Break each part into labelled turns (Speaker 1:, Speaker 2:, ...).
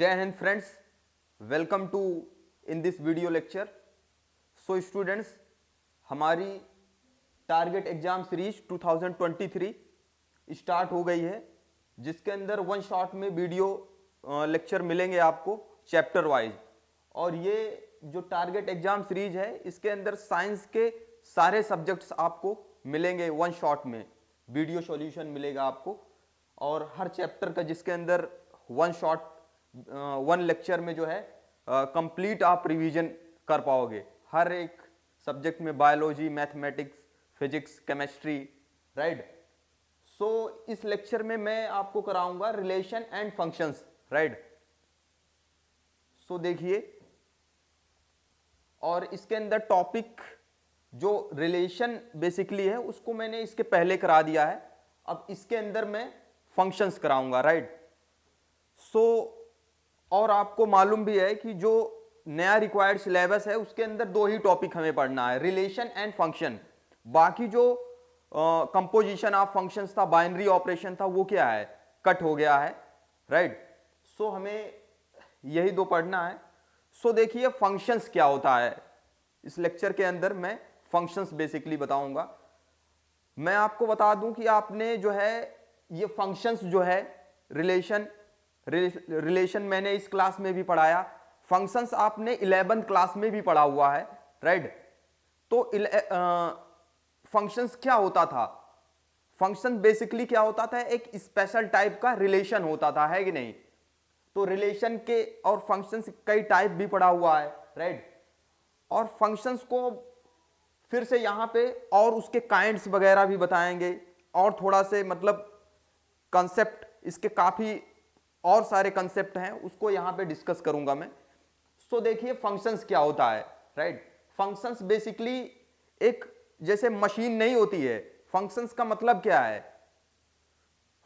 Speaker 1: जय हिंद friends, welcome to in this video lecture. So students, हमारी टारगेट एग्जाम सीरीज 2023 स्टार्ट हो गई है, जिसके अंदर वन शॉट में वीडियो लेक्चर मिलेंगे आपको चैप्टर वाइज। और ये जो टारगेट एग्जाम सीरीज है, इसके अंदर साइंस के सारे सब्जेक्ट्स आपको मिलेंगे वन शॉट में, वीडियो सॉल्यूशन मिलेगा आपको। और हर चैप्टर का जिसके अंदर वन शॉट वन लेक्चर में जो है कंप्लीट आप रिवीजन कर पाओगे हर एक सब्जेक्ट में, biology, mathematics, physics, chemistry, right. So इस लेक्चर में मैं आपको कराऊंगा relation and functions, right. So देखिए, और इसके अंदर टॉपिक जो रिलेशन बेसिकली है उसको मैंने इसके पहले करा दिया है। अब इसके अंदर मैं फंक्शंस कराऊंगा, राइट। सो और आपको मालूम भी है कि जो नया रिक्वायर्ड सिलेबस है उसके अंदर दो ही टॉपिक हमें पढ़ना है, रिलेशन एंड फंक्शन। बाकी जो कंपोजिशन ऑफ फंक्शंस था, बाइनरी ऑपरेशन था, वो क्या है, कट हो गया है, राइट। सो हमें यही दो पढ़ना है। सो देखिए फंक्शंस क्या होता है, इस लेक्चर के अंदर मैं फंक्शंस बेसिकली बताऊंगा। मैं आपको बता दूं कि आपने जो है ये फंक्शंस जो है रिलेशन मैंने इस क्लास में भी पढ़ाया, फंक्शंस आपने 11th क्लास में भी पढ़ा हुआ है, राइट। तो फंक्शंस क्या होता था, फंक्शन बेसिकली क्या होता था, एक स्पेशल टाइप का रिलेशन होता था, है कि नहीं। तो रिलेशन के और फंक्शंस कई टाइप भी पढ़ा हुआ है, राइट। और फंक्शंस को फिर से यहां पे और उसके काइंड्स वगैरह भी बताएंगे, और थोड़ा से मतलब कंसेप्ट इसके काफी और सारे कंसेप्ट हैं, उसको यहां पे डिस्कस करूंगा मैं। सो देखिए फंक्शंस क्या होता है, राइट। फंक्शंस बेसिकली एक जैसे मशीन नहीं होती है, फंक्शंस का मतलब क्या है,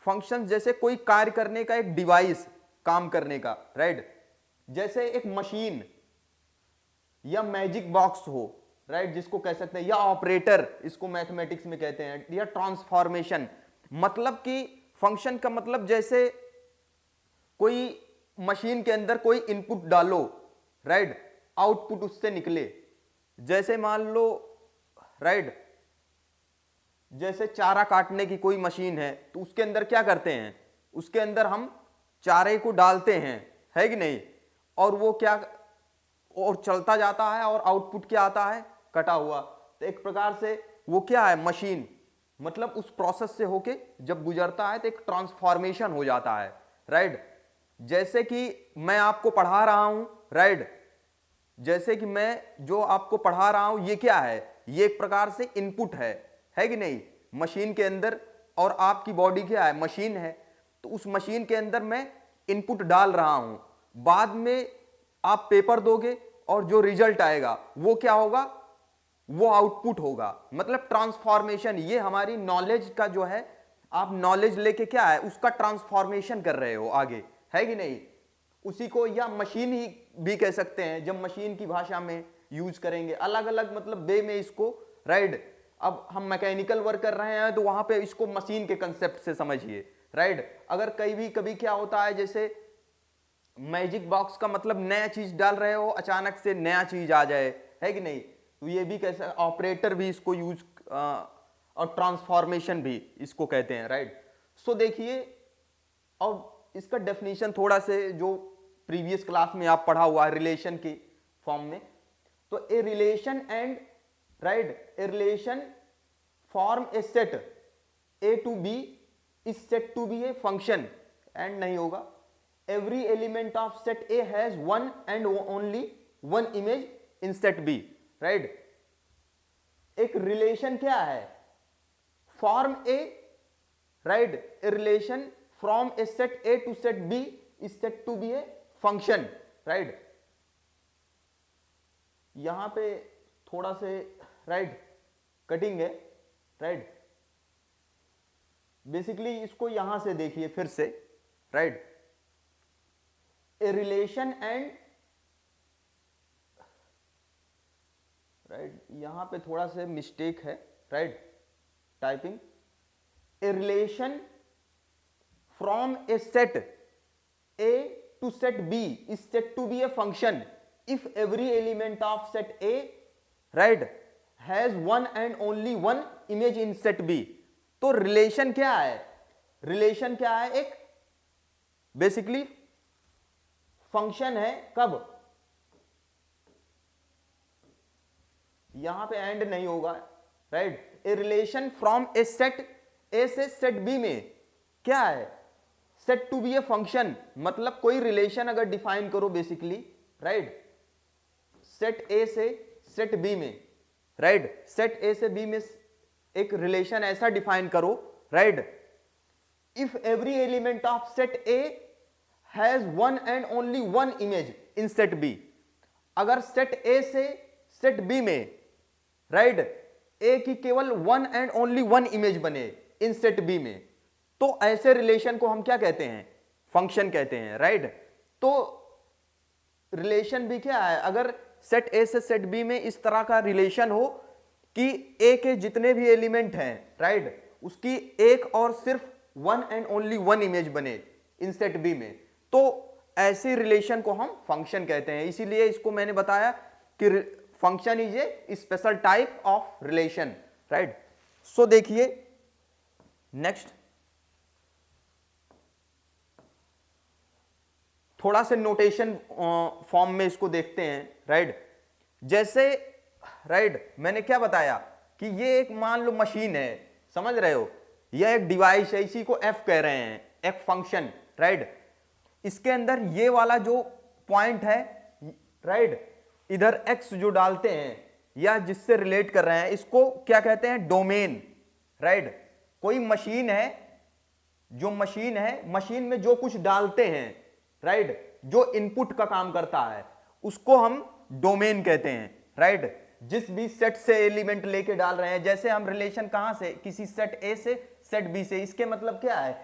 Speaker 1: फंक्शन जैसे कोई कार्य करने का एक डिवाइस, काम करने का, राइट। जैसे एक मशीन या मैजिक बॉक्स हो, राइट, जिसको कह सकते हैं, या ऑपरेटर, इसको मैथमेटिक्स में कहते हैं, या ट्रांसफॉर्मेशन। मतलब कि फंक्शन का मतलब जैसे कोई मशीन के अंदर कोई इनपुट डालो, राइट, आउटपुट उससे निकले। जैसे मान लो, राइट, जैसे चारा काटने की कोई मशीन है, तो उसके अंदर क्या करते हैं, उसके अंदर हम चारे को डालते हैं, है कि नहीं, और वो क्या, और चलता जाता है, और आउटपुट क्या आता है, कटा हुआ। तो एक प्रकार से वो क्या है, मशीन, मतलब उस प्रोसेस से होके जब गुजरता है तो एक ट्रांसफॉर्मेशन हो जाता है, राइट। जैसे कि मैं आपको पढ़ा रहा हूं, राइट, जैसे कि मैं जो आपको पढ़ा रहा हूं, ये क्या है, ये एक प्रकार से इनपुट है कि नहीं, मशीन के अंदर। और आपकी बॉडी क्या है, मशीन है। तो उस मशीन के अंदर मैं इनपुट डाल रहा हूं, बाद में आप पेपर दोगे और जो रिजल्ट आएगा वो क्या होगा, वो आउटपुट होगा। मतलब ट्रांसफॉर्मेशन, ये हमारी नॉलेज का जो है, आप नॉलेज लेके क्या है, उसका ट्रांसफॉर्मेशन कर रहे हो आगे, है कि नहीं। उसी को या मशीन ही भी कह सकते हैं, जब मशीन की भाषा में यूज करेंगे, अलग अलग मतलब वे में इसको, राइट। अब हम मैकेनिकल वर्क कर रहे हैं तो वहां पे इसको मशीन के कंसेप्ट से समझिए, राइट। अगर कभी क्या होता है, जैसे मैजिक बॉक्स का मतलब नया चीज डाल रहे हो, अचानक से नया चीज आ जाए, है कि नहीं, तो ये भी कैसे, ऑपरेटर भी इसको यूज, और ट्रांसफॉर्मेशन भी इसको कहते हैं, राइट। सो देखिए, और इसका डेफिनेशन थोड़ा से जो प्रीवियस क्लास में आप पढ़ा हुआ है रिलेशन की फॉर्म में, तो A relation and, right, A relation form A set A to B, इस set to B A function, and नहीं होगा, every element of set A has one and only one image in set B, right। एक relation क्या है, form A, right, A relation from a set A to set B is set to be a function, right. यहां पे थोड़ा से, right, cutting है, right. Basically इसको यहां से देखिए फिर से, right. A relation and, right, यहां पे थोड़ा सा मिस्टेक है, right, typing. A relation from a set A to set B is said to be a function if every element of set A, right, has one and only one image in set B. तो relation क्या है? Relation क्या है? एक basically function है, कब? यहां पे एंड नहीं होगा, right? A relation from a set A से सेट बी में क्या है? Set to B A function, मतलब कोई रिलेशन अगर डिफाइन करो बेसिकली, राइट, सेट ए से सेट बी में, राइट, सेट ए से बी में एक रिलेशन ऐसा डिफाइन करो, right, if every element of set A has one and only one image in set B, अगर सेट ए से सेट बी में, राइट, ए की केवल one and only one image बने इन सेट बी में, तो ऐसे रिलेशन को हम क्या कहते हैं? फंक्शन कहते हैं, राइट? तो रिलेशन भी क्या है? अगर सेट ए से सेट बी में इस तरह का रिलेशन हो कि ए के जितने भी एलिमेंट हैं, राइट, उसकी एक और सिर्फ one and only one image बने इन सेट बी में, तो ऐसे रिलेशन को हम फंक्शन कहते हैं। इसीलिए इसको मैंने बताया कि function is a special type of relation, right? So देखिए नेक्स्ट, थोड़ा से नोटेशन फॉर्म में इसको देखते हैं, राइट? जैसे, राइट, मैंने क्या बताया कि ये एक मान लो मशीन है, समझ रहे हो, यह एक डिवाइस है, इसी को एफ कह रहे हैं, एक फंक्शन, राइट? इसके अंदर ये वाला जो पॉइंट है, राइट, इधर एक्स जो डालते हैं या जिससे रिलेट कर रहे हैं, इसको क्या कहते हैं? Domain, right? कोई मशीन है, जो मशीन है, मशीन में जो कुछ डालते हैं, राइट, जो इनपुट का काम करता है, उसको हम डोमेन कहते हैं, राइट? जिस भी सेट से एलिमेंट लेके डाल रहे हैं, जैसे हम रिलेशन कहां से, किसी सेट ए से सेट बी से, इसके मतलब क्या है?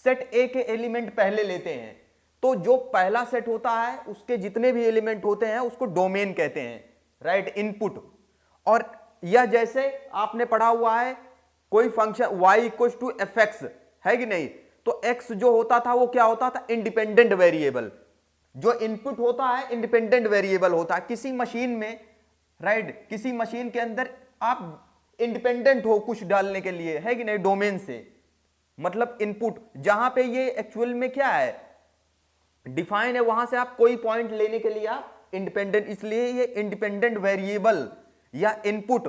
Speaker 1: सेट ए के एलिमेंट पहले लेते हैं, तो जो पहला सेट होता है उसके जितने भी एलिमेंट होते हैं उसको डोमेन कहते हैं, राइट? इनपुट। और यह जैसे आपने पढ़ा हुआ है कोई function y equal to F X, है कि नहीं? तो x जो होता था वो क्या होता था? Independent variable. जो इनपुट होता है इंडिपेंडेंट वेरिएबल होता है किसी मशीन में, राइट? किसी मशीन के अंदर आप इंडिपेंडेंट हो कुछ डालने के लिए, है कि नहीं? डोमेन से मतलब इनपुट, जहां पे ये एक्चुअल में क्या है? डिफाइन है, वहां से आप कोई पॉइंट लेने के लिए आप इंडिपेंडेंट, इसलिए ये इंडिपेंडेंट वेरिएबल या इनपुट,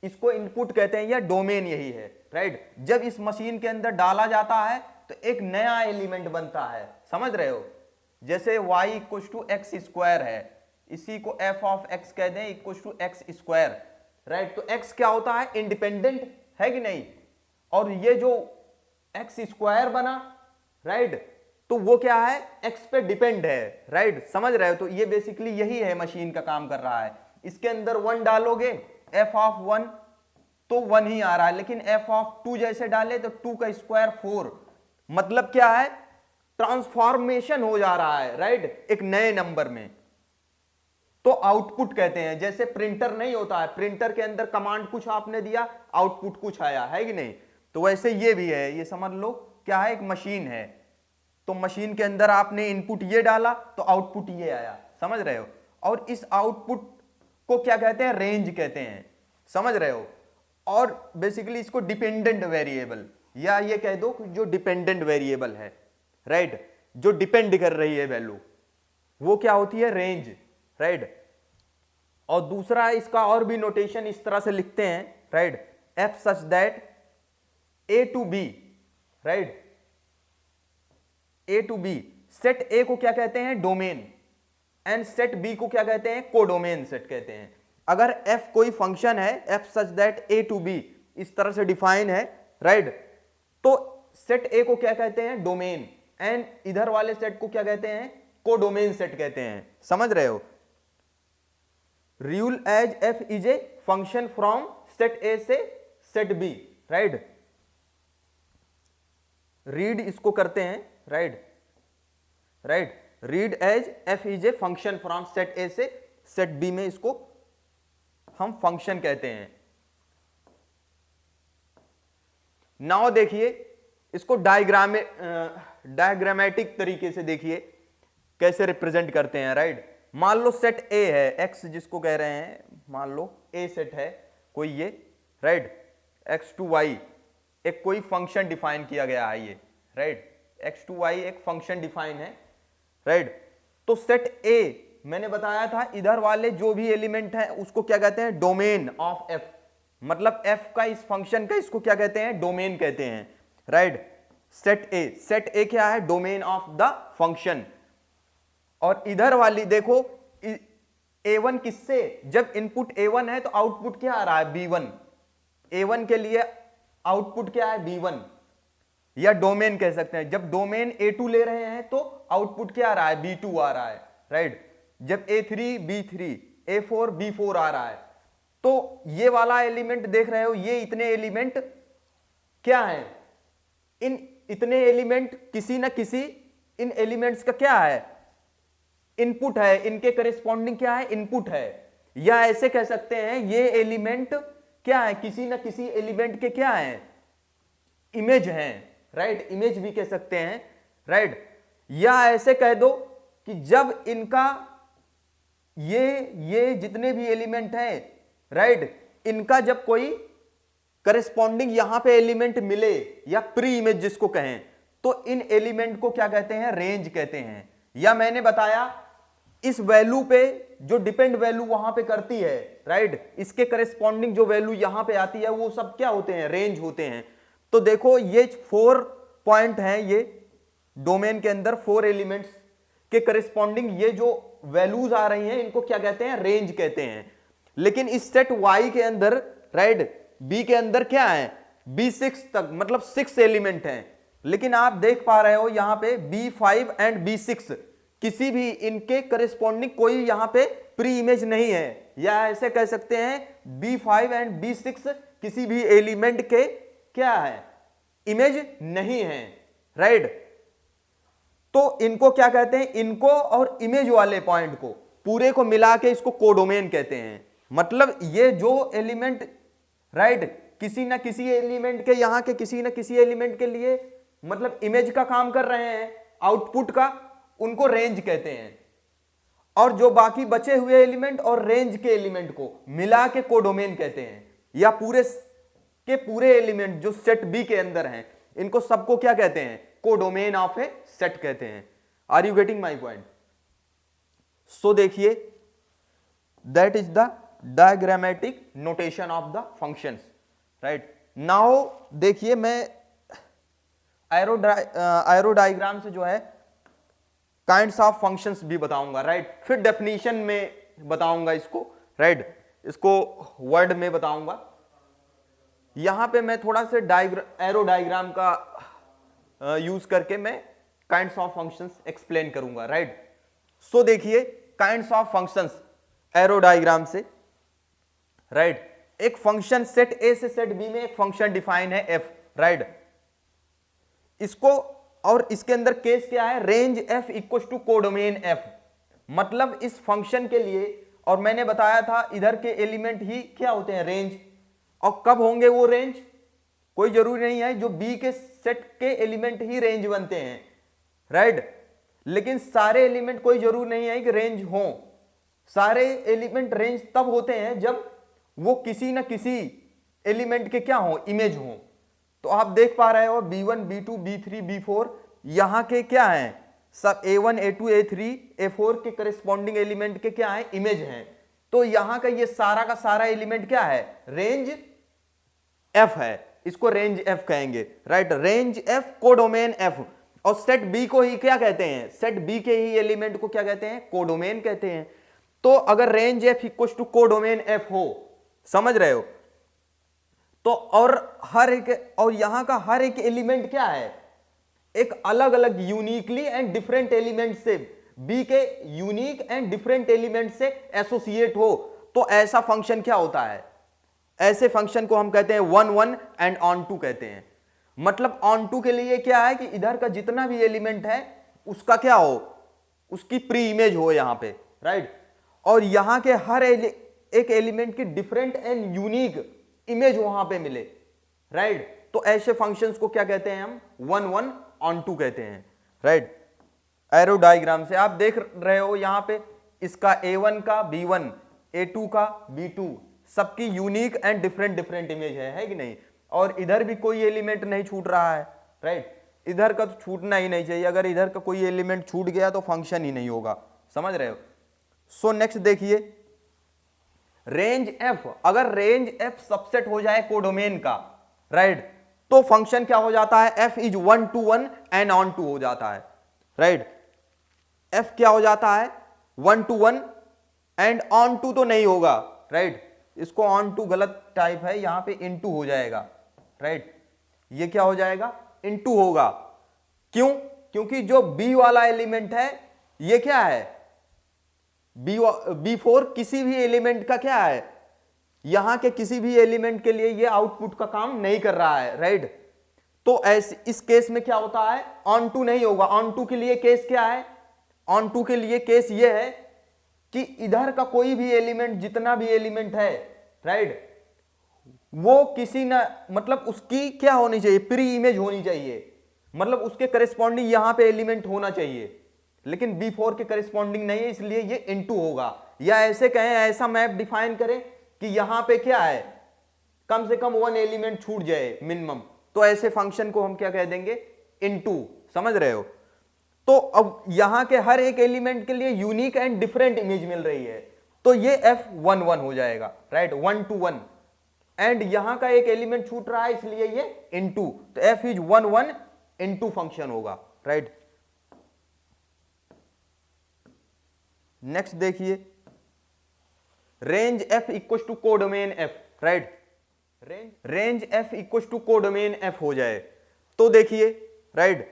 Speaker 1: इसको इनपुट कहते हैं, या डोमेन यही है, राइट? जब इस मशीन के अंदर डाला जाता है तो एक नया एलिमेंट बनता है, समझ रहे हो? जैसे y equal to x square है, इसी को f ऑफ x कह दें equal to x square, right? तो x क्या होता है? इंडिपेंडेंट, है कि नहीं? और ये जो एक्स स्क्वायर बना, राइट, तो वो क्या है? x पे डिपेंड है, राइट? समझ रहे हो? तो ये बेसिकली यही है, मशीन का काम कर रहा है। इसके अंदर 1 डालोगे, f ऑफ 1 तो 1 ही आ रहा है, लेकिन f ऑफ 2 जैसे डाले तो 2 का स्क्वायर 4, मतलब क्या है? ट्रांसफॉर्मेशन हो जा रहा है, राइट? एक नए नंबर में, तो आउटपुट कहते हैं। जैसे प्रिंटर नहीं होता है, प्रिंटर के अंदर कमांड कुछ आपने दिया, आउटपुट कुछ आया, है कि नहीं? तो वैसे ये भी है, ये समझ लो क्या है? एक मशीन है, तो मशीन के अंदर आपने इनपुट ये डाला तो आउटपुट ये आया, समझ रहे हो? और इस आउटपुट को क्या कहते हैं? रेंज कहते हैं, समझ रहे हो? और बेसिकली इसको डिपेंडेंट वेरिएबल, या ये कह दो जो डिपेंडेंट वेरिएबल है, राइट, जो डिपेंड कर रही है वैल्यू, वो क्या होती है? Range, right? और दूसरा इसका और भी नोटेशन इस तरह से लिखते हैं, right? F such that A to B, right, A to B, set A को क्या कहते हैं? डोमेन, एंड सेट बी को क्या कहते हैं? कोडोमेन सेट कहते हैं। अगर f कोई फंक्शन है, f such that a to b इस तरह से डिफाइन है, राइट, तो सेट a को क्या कहते हैं? डोमेन, एंड इधर वाले सेट को क्या कहते हैं? कोडोमेन सेट कहते हैं, समझ रहे हो? Rule as f is a function from set a से सेट b, राइट? रीड इसको करते हैं, right, right, read as f is a function from set a से सेट b में इसको हम फंक्शन कहते हैं। नाउ देखिए इसको डायग्रामेटिक तरीके से देखिए, कैसे रिप्रेजेंट करते हैं, राइट। मान लो सेट ए है, एक्स जिसको कह रहे हैं, मान लो ए सेट है कोई ये, राइट, एक्स टू वाई एक कोई फंक्शन डिफाइन किया गया है ये, राइट, एक्स टू वाई एक फंक्शन डिफाइन है, राइट। तो सेट ए मैंने बताया था इधर वाले जो भी एलिमेंट है उसको क्या कहते हैं, डोमेन ऑफ एफ, मतलब एफ का इस फंक्शन का इसको क्या कहते हैं, डोमेन कहते हैं, राइट। सेट ए क्या है, डोमेन ऑफ द फंक्शन। और इधर वाली देखो A1 किससे, जब इनपुट A1 है तो आउटपुट क्या आ रहा है, B1। A1 के लिए आउटपुट क्या है, B1, या डोमेन कह सकते हैं। जब डोमेन A2 ले रहे हैं तो आउटपुट क्या आ रहा है, B2 आ रहा है, राइट। जब A3 B3, A4 B4 आ रहा है। तो ये वाला एलिमेंट देख रहे हो, ये इतने एलिमेंट क्या है, इन इतने एलिमेंट किसी ना किसी इन एलिमेंट्स का क्या है, इनपुट है, इनके करेस्पॉन्डिंग क्या है, इनपुट है। या ऐसे कह सकते हैं ये एलिमेंट क्या है, किसी ना किसी एलिमेंट के क्या है, इमेज हैं, राइट, इमेज भी कह सकते हैं, राइट। या ऐसे कह दो कि जब इनका ये जितने भी एलिमेंट हैं, राइट, इनका जब कोई करेस्पॉन्डिंग यहां पे एलिमेंट मिले या प्री इमेज जिसको कहें, तो इन एलिमेंट को क्या कहते हैं, रेंज कहते हैं। या मैंने बताया इस वैल्यू पे जो डिपेंड वैल्यू वहां पे करती है, राइट, इसके करेस्पॉन्डिंग जो वैल्यू यहां पे आती है वो सब क्या होते हैं, रेंज होते हैं। तो देखो ये 4 पॉइंट हैं, ये डोमेन के अंदर 4 एलिमेंट्स के करेस्पॉन्डिंग ये जो वैल्यूज आ रही हैं इनको क्या कहते हैं, रेंज कहते हैं। लेकिन इस सेट वाई के अंदर, राइट, बी के अंदर क्या है, B6 तक, मतलब 6 एलिमेंट हैं। लेकिन आप देख पा रहे हो यहां पे B5 एंड B6 किसी भी इनके करेस्पॉन्डिंग कोई यहां पे प्री इमेज नहीं है। या ऐसे कह सकते हैं B5 एंड B6 किसी भी एलिमेंट के क्या है, इमेज नहीं है, राइट। तो इनको क्या कहते हैं, इनको और इमेज वाले पॉइंट को पूरे को मिला के इसको कोडोमेन कहते हैं। मतलब ये जो एलिमेंट, राइट, किसी ना किसी एलिमेंट के यहां के किसी ना किसी एलिमेंट के लिए मतलब इमेज का काम कर रहे हैं, आउटपुट का, उनको रेंज कहते हैं। और जो बाकी बचे हुए एलिमेंट और रेंज के एलिमेंट को मिला के कोडोमेन कहते हैं। या पूरे के पूरे एलिमेंट जो सेट बी के अंदर हैं इनको सबको क्या कहते हैं, कोडोमेन ऑफ ए सेट कहते हैं। Are you getting my point? So देखिए that is the diagrammatic notation of the functions, right. Now देखिए मैं एरो डायग्राम से जो है काइंड्स ऑफ फंक्शंस भी बताऊंगा, राइट। फिर डेफिनेशन में बताऊंगा इसको, राइट, इसको वर्ड में बताऊंगा। यहां पे मैं थोड़ा से एरो डायग्राम का यूज करके मैं काइंड्स ऑफ फंक्शंस एक्सप्लेन करूंगा, राइट। सो देखिए kinds of functions arrow diagram से, राइट। एक फंक्शन सेट ए से सेट बी में एक फंक्शन डिफाइन है एफ, राइट। इसको और इसके अंदर केस क्या है, range F equal to codomain F. मतलब इस फंक्शन के लिए, और मैंने बताया था इधर के एलिमेंट ही क्या होते हैं, रेंज। और कब होंगे वो रेंज, कोई जरूरी नहीं है जो बी के सेट के एलिमेंट ही रेंज बनते हैं, राइट। लेकिन सारे एलिमेंट कोई जरूरी नहीं है कि रेंज हो। सारे एलिमेंट रेंज तब होते हैं जब वो किसी ना किसी एलिमेंट के क्या हो, इमेज हो। तो आप देख पा रहे हो B1 B2 B3 B4 यहां के क्या हैं, सब A1 A2 A3 A4 के करेस्पॉन्डिंग एलिमेंट के क्या है, इमेज हैं। तो यहां का ये सारा का सारा एलिमेंट क्या है, रेंज एफ है, इसको रेंज एफ कहेंगे, right. Range F codomain F. और सेट बी को ही क्या कहते हैं, सेट बी के ही एलिमेंट को क्या कहते हैं, कोडोमेन कहते हैं। तो अगर range F equal to codomain F हो, समझ रहे हो, तो और यहां का हर एक एलिमेंट क्या है, एक अलग अलग यूनिकली एंड डिफरेंट एलिमेंट से, बी के यूनिक एंड डिफरेंट एलिमेंट से एसोसिएट हो, तो ऐसा फंक्शन क्या होता है, ऐसे फंक्शन को हम कहते हैं 1 1 एंड ऑन टू कहते हैं। मतलब ऑन टू के लिए क्या है कि इधर का जितना भी एलिमेंट है उसका क्या हो, उसकी प्री इमेज हो यहां पे, राइट। और यहां के हर एक एलिमेंट की डिफरेंट एंड यूनिक इमेज वहां पे मिले, राइट। तो ऐसे फंक्शंस को क्या कहते हैं हम, 1 1 ऑन टू कहते हैं, राइट। एरो डायग्राम से आप देख रहे हो यहां पे इसका A1 का B1, A2 का B2, सबकी unique and different different image है कि नहीं। और इधर भी कोई एलिमेंट नहीं छूट रहा है, राइट। इधर का तो छूटना ही नहीं चाहिए, अगर इधर का कोई एलिमेंट छूट गया तो फंक्शन ही नहीं होगा, समझ रहे हो। सो नेक्स्ट देखिए, रेंज एफ, अगर रेंज एफ सबसेट हो जाए कोडोमेन का, राइट, तो फंक्शन क्या हो जाता है, F is 1 to 1 and onto हो जाता है, राइट। एफ क्या हो जाता है, 1 to 1 एंड ऑन टू तो नहीं होगा, राइट। इसको ऑन टू गलत टाइप है, यहां पे इनटू हो जाएगा, राइट। ये क्या हो जाएगा, इनटू होगा। क्यों, क्योंकि जो बी वाला एलिमेंट है ये क्या है, B4 किसी भी एलिमेंट का क्या है, यहां के किसी भी एलिमेंट के लिए ये आउटपुट का काम नहीं कर रहा है, राइट। तो ऐसे इस केस में क्या होता है, ऑन टू नहीं होगा। ऑन टू के लिए केस क्या है, ऑन टू के लिए केस ये है कि इधर का कोई भी एलिमेंट, जितना भी एलिमेंट है, राइट, वो किसी ना, मतलब उसकी क्या होनी चाहिए, प्री इमेज होनी चाहिए, मतलब उसके करेस्पॉन्डिंग यहां पे एलिमेंट होना चाहिए। लेकिन B4 के करेस्पॉन्डिंग नहीं है, इसलिए ये इनटू होगा। या ऐसे कहें, ऐसा मैप डिफाइन करें कि यहां पे क्या है, कम से कम 1 एलिमेंट छूट जाए मिनिमम, तो ऐसे फंक्शन को हम क्या कह देंगे, इनटू, समझ रहे हो। तो अब यहां के हर एक एलिमेंट के लिए यूनिक एंड डिफरेंट इमेज मिल रही है, तो ये F11 हो जाएगा, राइट, 1 to 1। एंड यहां का एक एलिमेंट छूट रहा है, इसलिए ये इनटू, तो F इज 1 1 इनटू फंक्शन होगा, राइट। नेक्स्ट देखिए, range F equal to codomain F, right. Range F equal to codomain F हो जाए तो देखिए, right,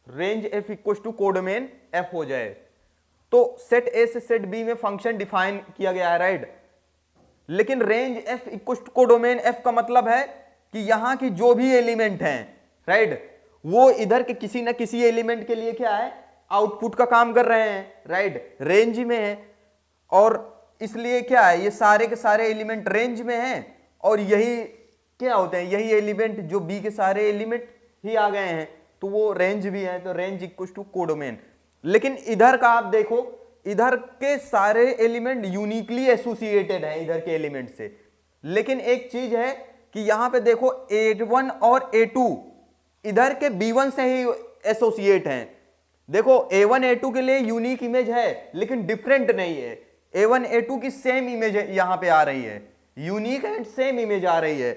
Speaker 1: range F equal to codomain F हो जाए तो सेट A से सेट B में फंक्शन डिफाइन किया गया है, राइट। लेकिन range F equal to codomain F का मतलब है कि यहां की जो भी एलिमेंट हैं, राइट, वो इधर के किसी ना किसी एलिमेंट के लिए क्या है, आउटपुट का काम कर रहे हैं, राइट, रेंज में है। और इसलिए क्या है, ये सारे के सारे एलिमेंट रेंज में हैं, और यही क्या होते हैं, यही एलिमेंट जो बी के सारे एलिमेंट ही आ गए हैं, तो वो रेंज भी है, तो रेंज इक्वल टू कोडोमेन। लेकिन इधर का आप देखो, इधर के सारे एलिमेंट यूनिकली एसोसिएटेड हैं इधर के एलिमेंट से। लेकिन एक चीज है कि यहां पे देखो, A1 और A2 इधर के B1 से ही एसोसिएट हैं। देखो A1 A2 के लिए यूनिक इमेज है, लेकिन डिफरेंट नहीं है। A1 A2 की सेम इमेज यहां पे आ रही है, यूनिक एंड सेम इमेज आ रही है।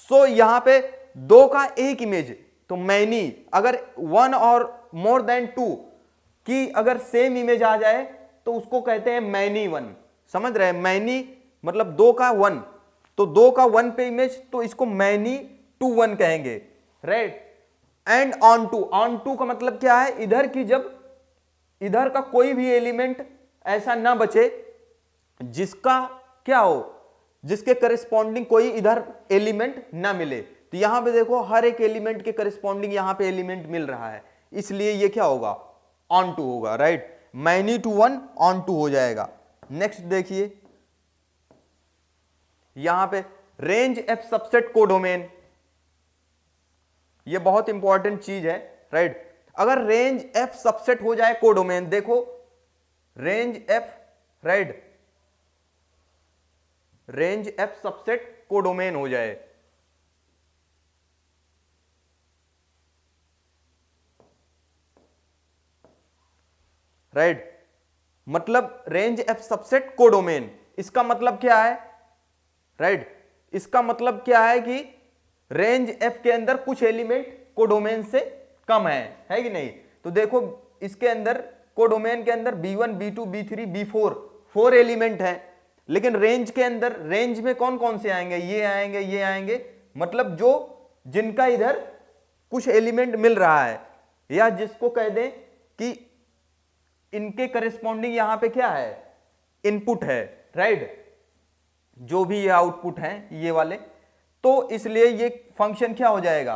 Speaker 1: सो यहां पे दो का एक इमेज, तो मैनी, अगर 1 और मोर देन 2 की अगर सेम इमेज आ जाए तो उसको कहते हैं मैनी 1, समझ रहे हैं। मैनी मतलब 2 का 1, तो 2 का 1 पे इमेज, तो इसको मैनी 2 1 कहेंगे, राइट। एंड ऑन टू का मतलब क्या है, इधर की जब इधर का कोई भी एलिमेंट ऐसा ना बचे जिसका क्या हो, जिसके करेस्पॉन्डिंग कोई इधर एलिमेंट ना मिले। तो यहां पे देखो, हर एक एलिमेंट के करेस्पॉन्डिंग यहां पे एलिमेंट मिल रहा है, इसलिए ये क्या होगा, ऑन टू होगा, right. Many to 1 onto हो जाएगा। नेक्स्ट देखिए, यहां पे रेंज F सबसेट कोडोमेन, ये बहुत इंपॉर्टेंट चीज है, राइट। अगर रेंज F सबसेट हो जाए कोडोमेन, देखो range F, right, range F subset codomain हो जाए, राइट, मतलब रेंज F सबसेट कोडोमेन, इसका मतलब क्या है, राइट, इसका मतलब क्या है कि रेंज F के अंदर कुछ एलिमेंट कोडोमेन से कम है कि नहीं। तो देखो इसके अंदर, कोडोमेन के अंदर B1 B2 B3 B4 4 element हैं, लेकिन रेंज के अंदर, रेंज में कौन कौन से आएंगे, ये आएंगे, ये आएंगे, मतलब जो जिनका इधर कुछ एलिमेंट मिल रहा है, या जिसको कह दें कि इनके करेस्पॉन्डिंग यहां पे क्या है, इनपुट है, राइट, जो भी ये आउटपुट है ये वाले। तो इसलिए ये फंक्शन क्या हो जाएगा,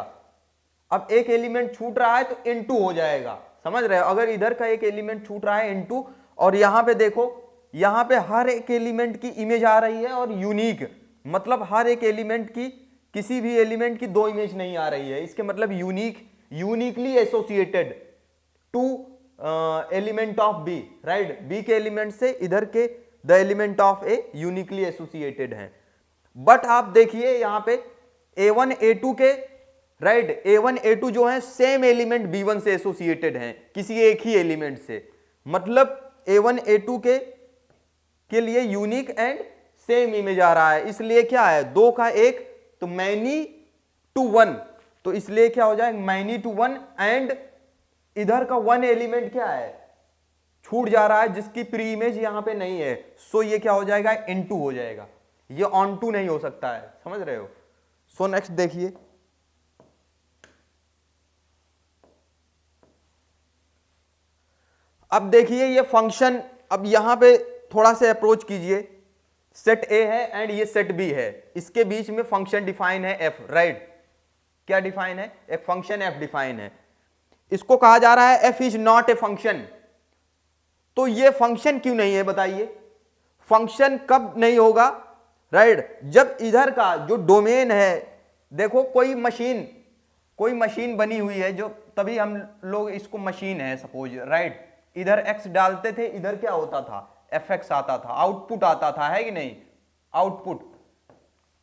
Speaker 1: अब एक एलिमेंट छूट रहा है तो इनटू हो जाएगा, समझ रहे हो। अगर इधर का एक एलिमेंट छूट रहा है इनटू, और यहां पे देखो, यहां पे हर एक एलिमेंट की इमेज आ रही है, और यूनिक मतलब हर एक एलिमेंट की, किसी भी एलिमेंट की 2 इमेज नहीं आ रही है, इसके मतलब uniquely associated to element of B, right, B के एलिमेंट से इधर के the element of A uniquely associated हैं। बट आप देखिए यहां पे A1 A2 के, राइट, A1 A2 जो है सेम एलिमेंट B1 से एसोसिएटेड हैं, किसी एक ही एलिमेंट से, मतलब A1 A2 के लिए यूनिक एंड सेम इमेज आ रहा है, इसलिए क्या है, दो का एक, तो मैनी टू वन, तो इसलिए क्या हो जाएगा, मैनी टू वन, एंड इधर का वन एलिमेंट क्या है, छूट जा रहा है, जिसकी प्री इमेज यहां पे नहीं है, सो ये क्या हो जाएगा, इनटू हो जाएगा, ये ऑन टू नहीं हो सकता है, समझ रहे हो। सो नेक्स्ट देखिए, अब देखिए ये फंक्शन, अब यहां पे थोड़ा से अप्रोच कीजिए, सेट ए है एंड ये सेट बी है, इसके बीच में फंक्शन डिफाइन है एफ, राइट, क्या डिफाइन है, एक फंक्शन एफ डिफाइन है, इसको कहा जा रहा है F is not a function. तो ये फंक्शन क्यों नहीं है बताइए, फंक्शन कब नहीं होगा, राइट, जब इधर का जो डोमेन है, देखो कोई मशीन बनी हुई है, जो तभी हम लोग इसको मशीन है सपोज, राइट, इधर x डालते थे, इधर क्या होता था, fx आता था, आउटपुट आता था, है कि नहीं, आउटपुट।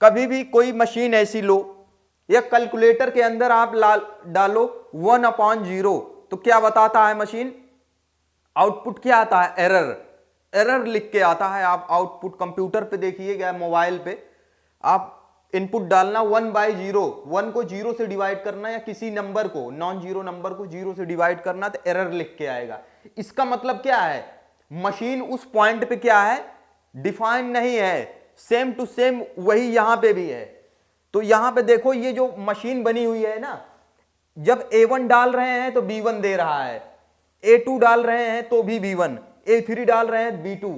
Speaker 1: कभी भी कोई मशीन ऐसी लो, या कैलकुलेटर के अंदर आप डालो 1/0, तो क्या बताता है मशीन, आउटपुट क्या आता है, एरर लिख के आता है। आप आउटपुट कंप्यूटर पे देखिएगा, मोबाइल पे आप इनपुट डालना 1/0, 1 को 0 से डिवाइड करना, या किसी नंबर को, नॉन जीरो नंबर को 0 से डिवाइड करना, तो एरर लिख के आएगा। इसका मतलब क्या है, मशीन उस पॉइंट पे क्या है, डिफाइन नहीं है, सेम टू सेम वही यहां पे भी है। तो यहां पे देखो ये जो मशीन बनी हुई है ना, जब A1 डाल रहे हैं तो B1 दे रहा है, A2 डाल रहे हैं तो भी B1, A3 डाल रहे हैं B2,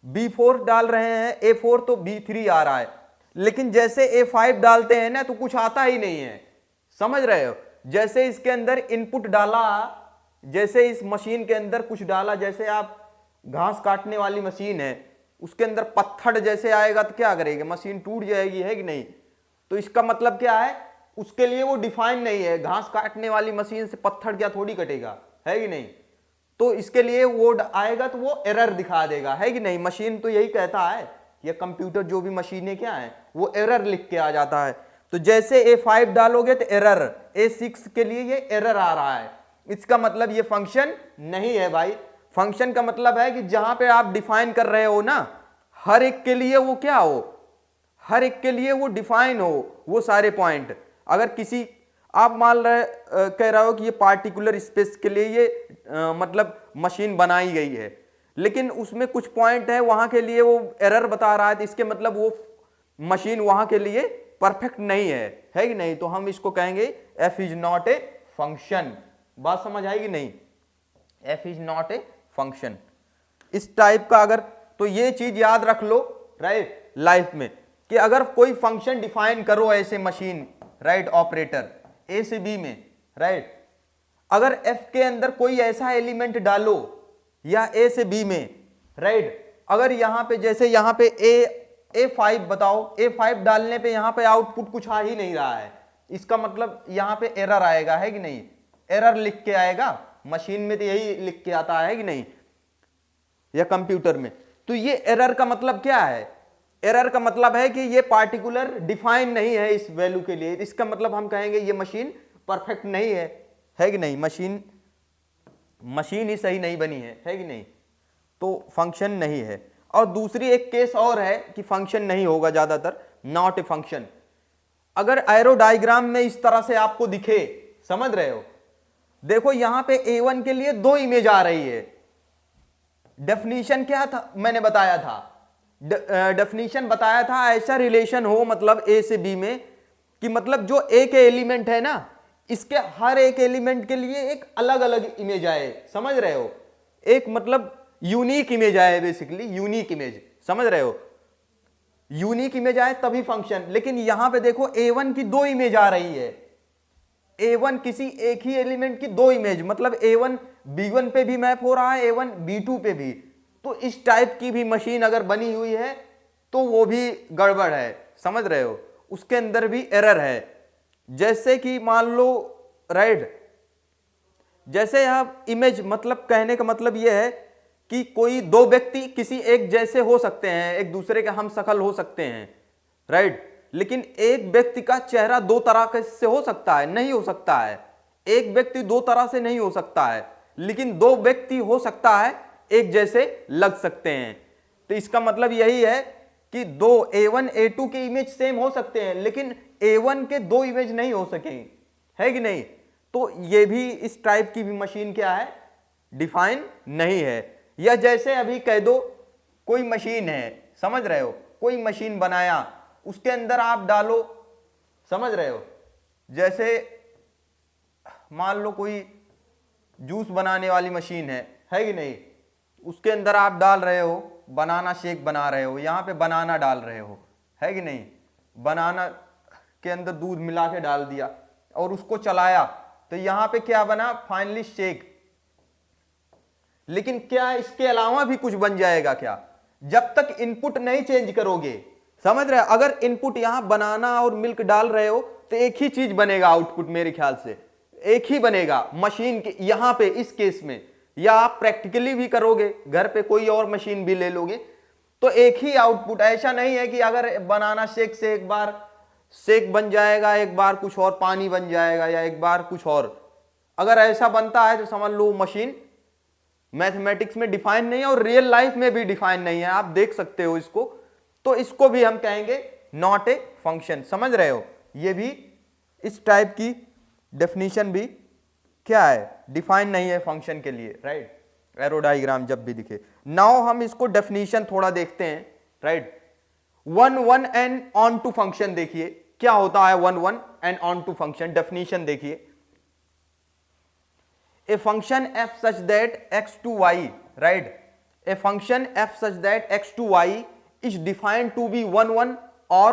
Speaker 1: B4 डाल रहे हैं A4 तो B3 आ रहा है। लेकिन जैसे A5 डालते हैं ना तो कुछ आता ही नहीं है, समझ रहे हो। जैसे इसके अंदर इनपुट डाला, जैसे इस मशीन के अंदर कुछ डाला, जैसे आप घास काटने वाली मशीन है, उसके अंदर पत्थर जैसे आएगा तो क्या करेगी, मशीन टूट जाएगी, है कि नहीं। तो इसका मतलब क्या है, उसके लिए वो डिफाइन नहीं है, घास काटने वाली मशीन से पत्थर क्या थोड़ी कटेगा, है कि नहीं। तो इसके लिए वो आएगा तो वो एरर दिखा देगा, है कि नहीं। मशीन तो यही कहता है, या कंप्यूटर जो भी मशीनें क्या है, वो एरर लिख के आ जाता है। तो जैसे A5 डालोगे तो एरर, A6 के लिए ये एरर आ रहा है, इसका मतलब ये फंक्शन नहीं है भाई। फंक्शन का मतलब है कि जहां पे आप डिफाइन कर रहे हो ना, हर एक के लिए वो क्या हो, हर एक के लिए वो डिफाइन हो, वो सारे पॉइंट। अगर किसी आप मान रहे कह रहे हो कि ये पार्टिकुलर स्पेस के लिए ये मतलब मशीन बनाई गई है, लेकिन उसमें कुछ पॉइंट है वहां के लिए वो एरर बता रहा है, तो इसके मतलब वो मशीन वहां के लिए परफेक्ट नहीं है कि नहीं। तो हम इसको कहेंगे F is not a function. बात समझ आएगी नहीं, F is not a function, इस टाइप का। अगर तो ये चीज याद रख लो, राइट, लाइफ में, कि अगर कोई फंक्शन डिफाइन करो ऐसे मशीन, राइट, ऑपरेटर ए से बी में, राइट, अगर एफ के अंदर कोई ऐसा एलिमेंट डालो या ए से बी में, राइट, अगर यहां पे जैसे यहां पे A5 बताओ, A5 डालने पे यहां पे आउटपुट कुछ आ ही नहीं रहा है, इसका मतलब यहां पे एरर आएगा, है कि नहीं, एरर लिख के आएगा। मशीन में तो यही लिख के आता है कि नहीं, या कंप्यूटर में। तो ये एरर का मतलब क्या है, एरर का मतलब है कि ये पार्टिकुलर डिफाइन नहीं है इस वैल्यू के लिए, इसका मतलब हम कहेंगे ये मशीन परफेक्ट नहीं है कि नहीं, मशीन ही सही नहीं बनी है कि नहीं, तो फंक्शन नहीं है। और दूसरी एक केस और है कि फंक्शन नहीं होगा ज्यादातर, नॉट ए फंक्शन। अगर एरो डायग्राम में इस तरह से आपको दिखे, समझ रहे हो, देखो यहां पे A1 के लिए दो इमेज आ रही है। डेफिनेशन क्या था, मैंने बताया था, डेफिनेशन बताया था, ऐसा रिलेशन हो मतलब A से B में, कि मतलब जो A के एलिमेंट है ना, इसके हर एक एलिमेंट के लिए एक अलग अलग इमेज आए, समझ रहे हो, एक मतलब यूनिक इमेज आए, बेसिकली यूनिक इमेज, समझ रहे हो, यूनिक इमेज आए तभी फंक्शन। लेकिन यहां पे देखो A1 की दो इमेज आ रही है, A1 किसी एक ही एलिमेंट की दो इमेज, मतलब A1 B1 पे भी मैप हो रहा है, A1 B2 पे भी। तो इस टाइप की भी मशीन अगर बनी हुई है तो वो भी गड़बड़ है, समझ रहे हो, उसके अंदर भी एरर है। जैसे कि मान लो, राइट, जैसे आप इमेज, मतलब कहने का मतलब यह है कि कोई दो व्यक्ति किसी एक जैसे हो सकते हैं, एक दूसरे के हम शक्ल हो सकते हैं, राइट, लेकिन एक व्यक्ति का चेहरा दो तरह से हो सकता है, नहीं हो सकता है। एक व्यक्ति दो तरह से नहीं हो सकता है, लेकिन दो व्यक्ति हो सकता है, एक जैसे लग सकते हैं। तो इसका मतलब यही है कि दो A1 A2 के इमेज सेम हो सकते हैं, लेकिन A1 के दो इमेज नहीं हो सके, है कि नहीं। तो ये भी इस टाइप की भी मशीन क्या है, डिफाइन नहीं है। या जैसे अभी कह दो कोई मशीन है, समझ रहे हो, कोई मशीन बनाया, उसके अंदर आप डालो, समझ रहे हो, जैसे मान लो कोई जूस बनाने वाली मशीन है कि नहीं, उसके अंदर आप डाल रहे हो बनाना शेक बना रहे हो, यहां पे बनाना डाल रहे हो, है कि नहीं, बनाना के अंदर दूध मिला के डाल दिया और उसको चलाया, तो यहां पे क्या बना, फाइनली शेक। लेकिन क्या इसके अलावा भी कुछ बन जाएगा क्या, जब तक इनपुट नहीं चेंज करोगे, समझ रहे हो। अगर इनपुट यहां बनाना और मिल्क डाल रहे हो तो एक ही चीज बनेगा, आउटपुट मेरे ख्याल से एक ही बनेगा मशीन के यहां पे इस केस में। या आप प्रैक्टिकली भी करोगे घर पे, कोई और मशीन भी ले लोगे तो एक ही आउटपुट। ऐसा नहीं है कि अगर बनाना शेक से एक बार शेक बन जाएगा, एक बार कुछ और पानी बन जाएगा, या एक बार कुछ और। अगर ऐसा बनता है तो समझ लो मशीन मैथमेटिक्स में डिफाइन नहीं है और रियल लाइफ में भी डिफाइन नहीं है, आप देख सकते हो इसको। तो इसको भी हम कहेंगे नॉट ए फंक्शन, समझ रहे हो। ये भी इस टाइप की डेफिनेशन भी क्या है, डिफाइन नहीं है फंक्शन के लिए, राइट। एरो डायग्राम जब भी दिखे। नाउ हम इसको डेफिनेशन थोड़ा देखते हैं, right. 1 1 and onto function देखिए क्या होता है, 1 1 and onto function definition देखिए। A function f such that x to y, right, a function f such that x to y is defined to be 1 1 or,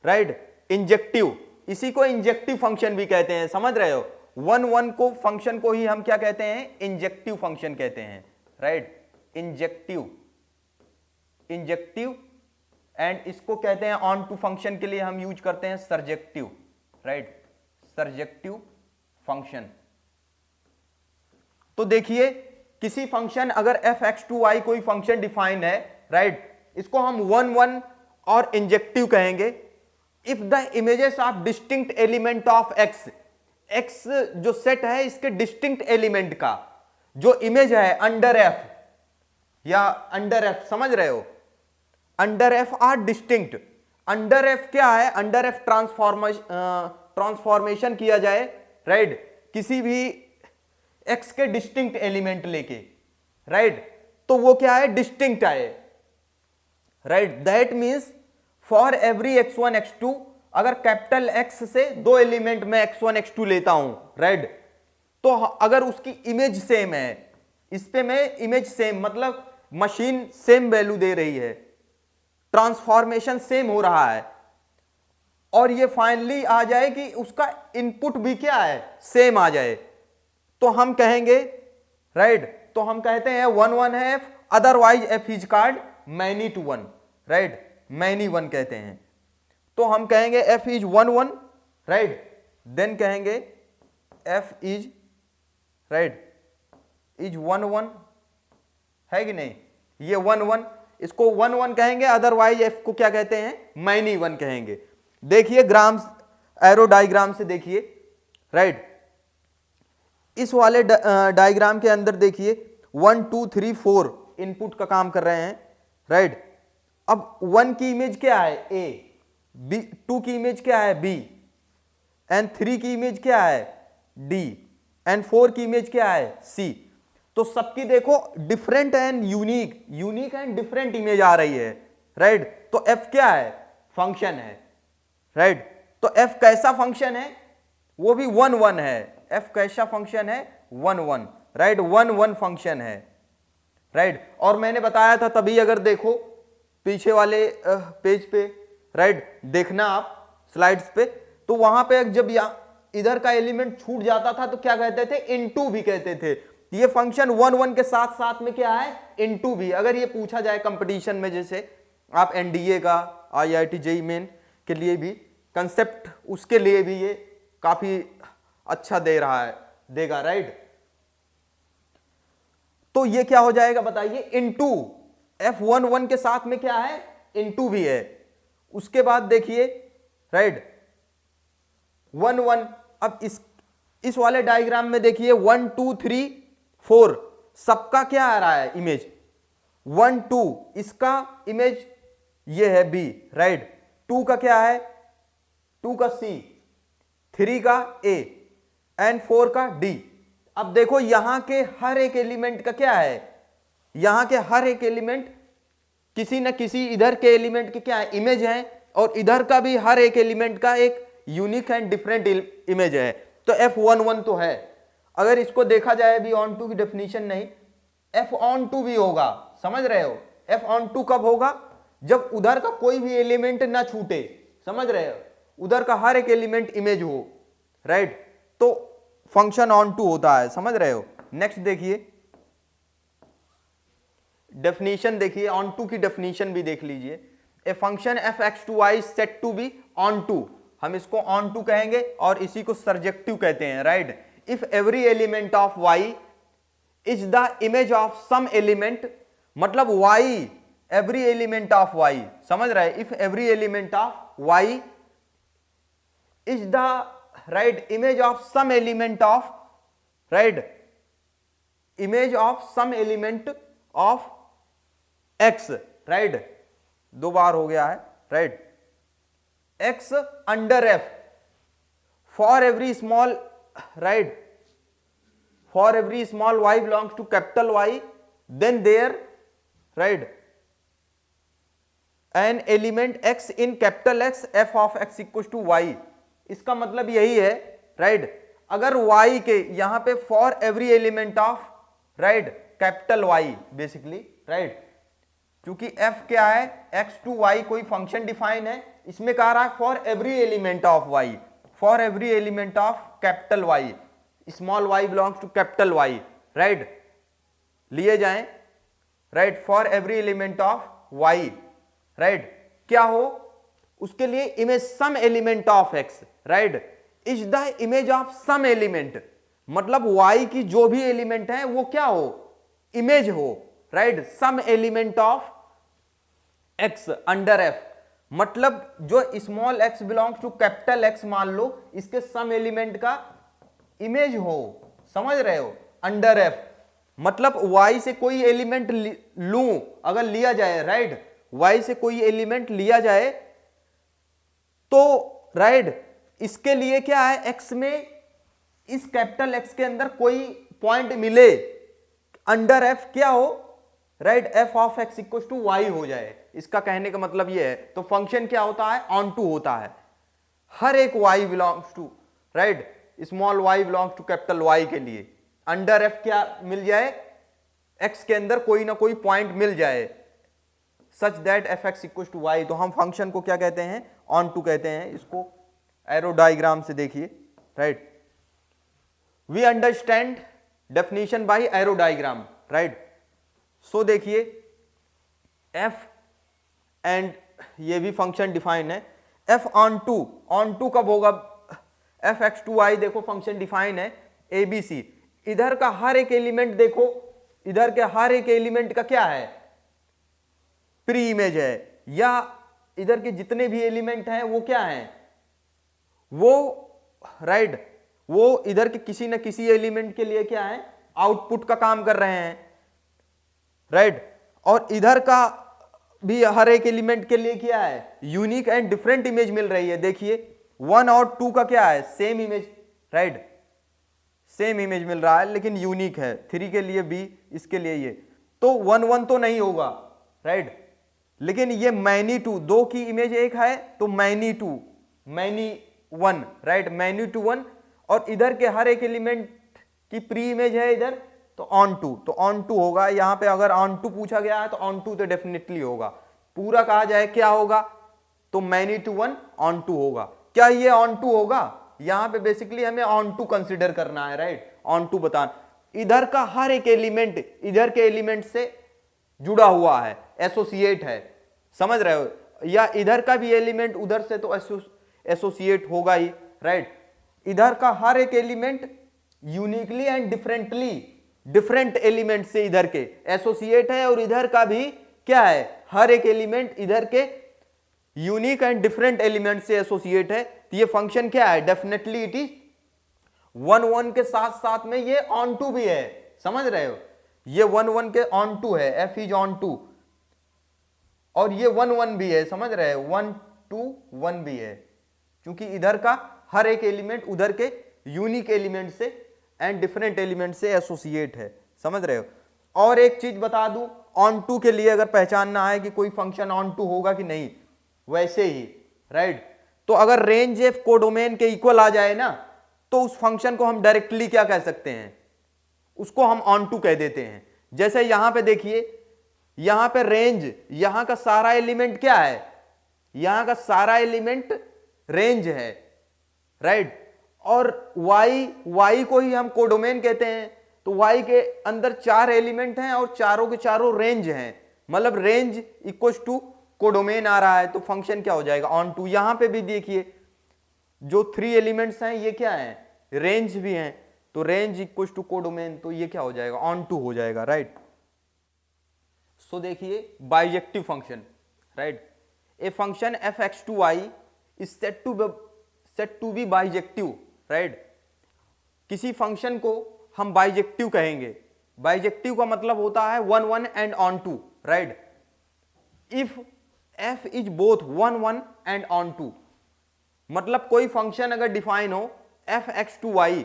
Speaker 1: right, injective. इसी को injective function भी कहते हैं, समझ रहे हो। 1 1 को फंक्शन को ही हम क्या कहते हैं, इंजेक्टिव फंक्शन कहते हैं, राइट, इंजेक्टिव, इंजेक्टिव। एंड इसको कहते हैं ऑन टू फंक्शन के लिए हम यूज करते हैं सर्जेक्टिव, राइट, सर्जेक्टिव फंक्शन। तो देखिए किसी फंक्शन अगर f(x)(y) कोई फंक्शन डिफाइन है, राइट, इसको हम 1 1 और इंजेक्टिव कहेंगे if the images of distinct element of x, x जो सेट है इसके डिस्टिंक्ट एलिमेंट का जो इमेज है अंडर f या अंडर f, समझ रहे हो, under f are distinct. Under f क्या है, अंडर f ट्रांसफॉर्मेशन किया जाए, राइट, किसी भी x के डिस्टिंक्ट एलिमेंट लेके, राइट, तो वो क्या है, डिस्टिंक्ट आए, right. That means for every x1 x2, अगर कैपिटल X से दो एलिमेंट में x1 x2 लेता हूं, राइट, तो अगर उसकी इमेज सेम है, इस पे मैं इमेज सेम मतलब मशीन सेम वैल्यू दे रही है, ट्रांसफॉर्मेशन सेम हो रहा है, और ये फाइनली आ जाए कि उसका इनपुट भी क्या है, सेम आ जाए, तो हम कहेंगे, राइट, तो हम कहते हैं 1 1 है f, otherwise f is called many to 1, right, many 1 कहते हैं। तो हम कहेंगे f इज 1 1, राइट, देन कहेंगे f इज, राइट, इज 1 1, है कि नहीं, ये 1 1, इसको 1 1 कहेंगे, अदरवाइज f को क्या कहते हैं, मैनी 1 कहेंगे। देखिए ग्राम एरो डायग्राम से देखिए, राइट, इस वाले डायग्राम के अंदर देखिए 1 2 3 4 इनपुट का काम कर रहे हैं, राइट। अब 1 की इमेज क्या है, A, B, 2 की इमेज क्या है, B, एंड 3 की इमेज क्या है, D, एंड 4 की इमेज क्या है, C। तो सबकी देखो different and unique, unique and different image आ रही है, राइट। तो F क्या है, फंक्शन है, राइट। तो F कैसा फंक्शन है, वो भी 1 1 है। f कैसा फंक्शन है, 1 1, राइट, 1 1 फंक्शन है, राइट। और मैंने बताया था तभी, अगर देखो पीछे वाले पेज पे, राइट, देखना आप स्लाइड्स पे, तो वहां पे जब इधर का एलिमेंट छूट जाता था तो क्या कहते थे, इनटू भी कहते थे। ये फंक्शन 1 1 के साथ साथ में क्या है, इनटू भी। अगर ये पूछा जाए कंपटीशन में, जैसे आप NDA का, IIT JEE मेन के लिए भी कंसेप्ट, उसके लिए भी ये काफी अच्छा दे रहा है, देगा, राइट। तो ये क्या हो जाएगा बताइए, इनटू F11 के साथ में क्या है, इनटू भी है। उसके बाद देखिए, राइट, 1 1। अब इस वाले डायग्राम में देखिए 1 2 3 4 सबका क्या आ रहा है इमेज, 1 2 इसका इमेज ये है B, राइट। 2 का क्या है, 2 का C, 3 का A एंड 4 का D। अब देखो यहां के हर एक एलिमेंट का क्या है, यहां के हर एक एलिमेंट किसी न किसी इधर के एलिमेंट के क्या है, इमेज है, और इधर का भी हर एक एलिमेंट का एक यूनिक एंड डिफरेंट इमेज है। तो F11 तो है। अगर इसको देखा जाए भी ऑन टू की डेफिनेशन नहीं, F ऑन टू भी होगा, समझ रहे हो। F ऑन टू कब होगा, जब उधर का कोई भी एलिमेंट ना छूटे, समझ रहे हो, उधर का हर एक एलिमेंट इमेज हो, राइट। तो फंक्शन ऑन टू होता है, समझ रहे हो। नेक्स्ट देखिए डेफिनेशन, देखिए ऑन टू की डेफिनेशन भी देख लीजिए। A function f(x)(y) set to be onto, हम इसको ऑन टू कहेंगे और इसी को सर्जेक्टिव कहते हैं, right. If every element of y is the image of some element, मतलब y every element of y, समझ रहे, if every element of y is the right image of some element of, right, image of some element of x, right, दो बार हो गया है, right. x under f for every small, right, for every small y belongs to capital Y, then there, right, an element x in capital X f of x equal to y। इसका मतलब यही है, right, अगर y के यहां पे for every element of, right, capital Y basically, right, क्योंकि f क्या है, x टू y कोई फंक्शन डिफाइन है, इसमें कह रहा है for every element of y, for every element of capital Y, small y belongs to capital Y, right, लिए जाएं, right, for every element of y, right, क्या हो उसके लिए image some element of x, right, is the image of some element, मतलब y की जो भी एलिमेंट है वो क्या हो, इमेज हो, right, some element of x under f, मतलब जो small x belongs to capital X मान लो, इसके सम एलिमेंट का इमेज हो, समझ रहे हो, अंडर f, मतलब y से कोई एलिमेंट लूं, अगर लिया जाए, राइट, y से कोई एलिमेंट लिया जाए तो, राइट, इसके लिए क्या है, x में इस कैपिटल X के अंदर कोई पॉइंट मिले, अंडर f क्या हो, right, f of x equal to y हो जाए। इसका कहने का मतलब ये है। तो फंक्शन क्या होता है, ऑन टू होता है, हर एक y belongs to, right, small y belongs to capital Y के लिए अंडर f क्या मिल जाए, x के अंदर कोई ना कोई पॉइंट मिल जाए, such that fx equal to y। तो हम फंक्शन को क्या कहते हैं, ऑन टू कहते हैं। इसको एरो डायग्राम से देखिए, right, we understand definition by arrow diagram, right. So देखिए f एंड ये भी फंक्शन डिफाइन है, f ऑन टू कब होगा, f(x)(y) देखो फंक्शन डिफाइन है, abc, इधर का हर एक एलिमेंट देखो, इधर के हर एक एलिमेंट का क्या है, प्री इमेज है, या इधर के जितने भी एलिमेंट हैं वो क्या हैं, वो, राइट, वो इधर के किसी न किसी एलिमेंट के लिए क्या है, आउटपुट का काम कर रहे हैं, राइट, और इधर का भी हर एक एलिमेंट के लिए क्या है, यूनिक एंड डिफरेंट इमेज मिल रही है। देखिए 1 और 2 का क्या है, same image, right, same image मिल रहा है लेकिन यूनिक है, 3 के लिए B, इसके लिए ये, तो 1 1 तो नहीं होगा, राइट, लेकिन ये मैनी 2, 2 की इमेज एक है तो मैनी 2, मैनी 1, राइट, मैनी 2 1, और इधर के हर एक एलिमेंट की प्री इमेज है इधर, तो ऑन टू, तो ऑन टू होगा। यहां पे अगर ऑन टू पूछा गया है तो ऑन टू तो डेफिनेटली होगा। पूरा कहा जाए क्या होगा, तो मैनी टू 1 ऑन टू होगा। क्या ये ऑन टू होगा, यहां पे बेसिकली हमें ऑन टू कंसिडर करना है, राइट, ऑन टू बताना, इधर का हर एक एलिमेंट इधर के एलिमेंट से जुड़ा हुआ है, एसोसिएट है, समझ रहे हो, या इधर का भी एलिमेंट उधर से तो एसोसिएट होगा ही, राइट, इधर का हर एक element uniquely and differently, different element से इधर के एसोसिएट है, और इधर का भी क्या है, हर एक एलिमेंट इधर के यूनिक एंड डिफरेंट एलिमेंट से एसोसिएट है। तो ये फंक्शन क्या है, डेफिनेटली इट इज 1 1 के साथ साथ में ये ऑन टू भी है, समझ रहे हो, ये 1 1 के ऑन टू है, एफ इज ऑन टू, और ये 1 1 भी है, समझ रहे हो, 1 2 1 भी है, क्योंकि इधर का हर एक एलिमेंट उधर के यूनिक एलिमेंट से एंड डिफरेंट एलिमेंट से एसोसिएट है, समझ रहे हो। और एक चीज बता दूं, ऑन टू के लिए अगर पहचानना है कि कोई फंक्शन ऑन टू होगा कि नहीं, वैसे ही राइट, तो अगर रेंज एफ कोडोमेन के इक्वल आ जाए ना, तो उस फंक्शन को हम डायरेक्टली क्या कह सकते हैं, उसको हम ऑन टू कह देते हैं। जैसे यहां पे देखिए, यहां पे रेंज, यहां का सारा एलिमेंट क्या है, यहां का सारा एलिमेंट रेंज है, राइट, और y को ही हम कोडोमेन कहते हैं, तो y के अंदर 4 एलिमेंट हैं और चारों के चारों रेंज हैं, मतलब रेंज इक्वल्स टू कोडोमेन आ रहा है, तो फंक्शन क्या हो जाएगा, ऑन टू। यहां पे भी देखिए जो 3 एलिमेंट्स हैं ये क्या हैं, रेंज भी हैं, तो रेंज इक्वल्स टू कोडोमेन, तो ये क्या हो जाएगा, ऑन टू हो जाएगा, राइट। सो देखिए bijective function, right, a function f(x(2y) is set to be bijective, right. किसी फंक्शन को हम बाइजेक्टिव कहेंगे, बाइजेक्टिव का मतलब होता है 1 1 and onto, right. If f is both 1 1 and onto, मतलब कोई फंक्शन अगर डिफाइन हो f(x(2y),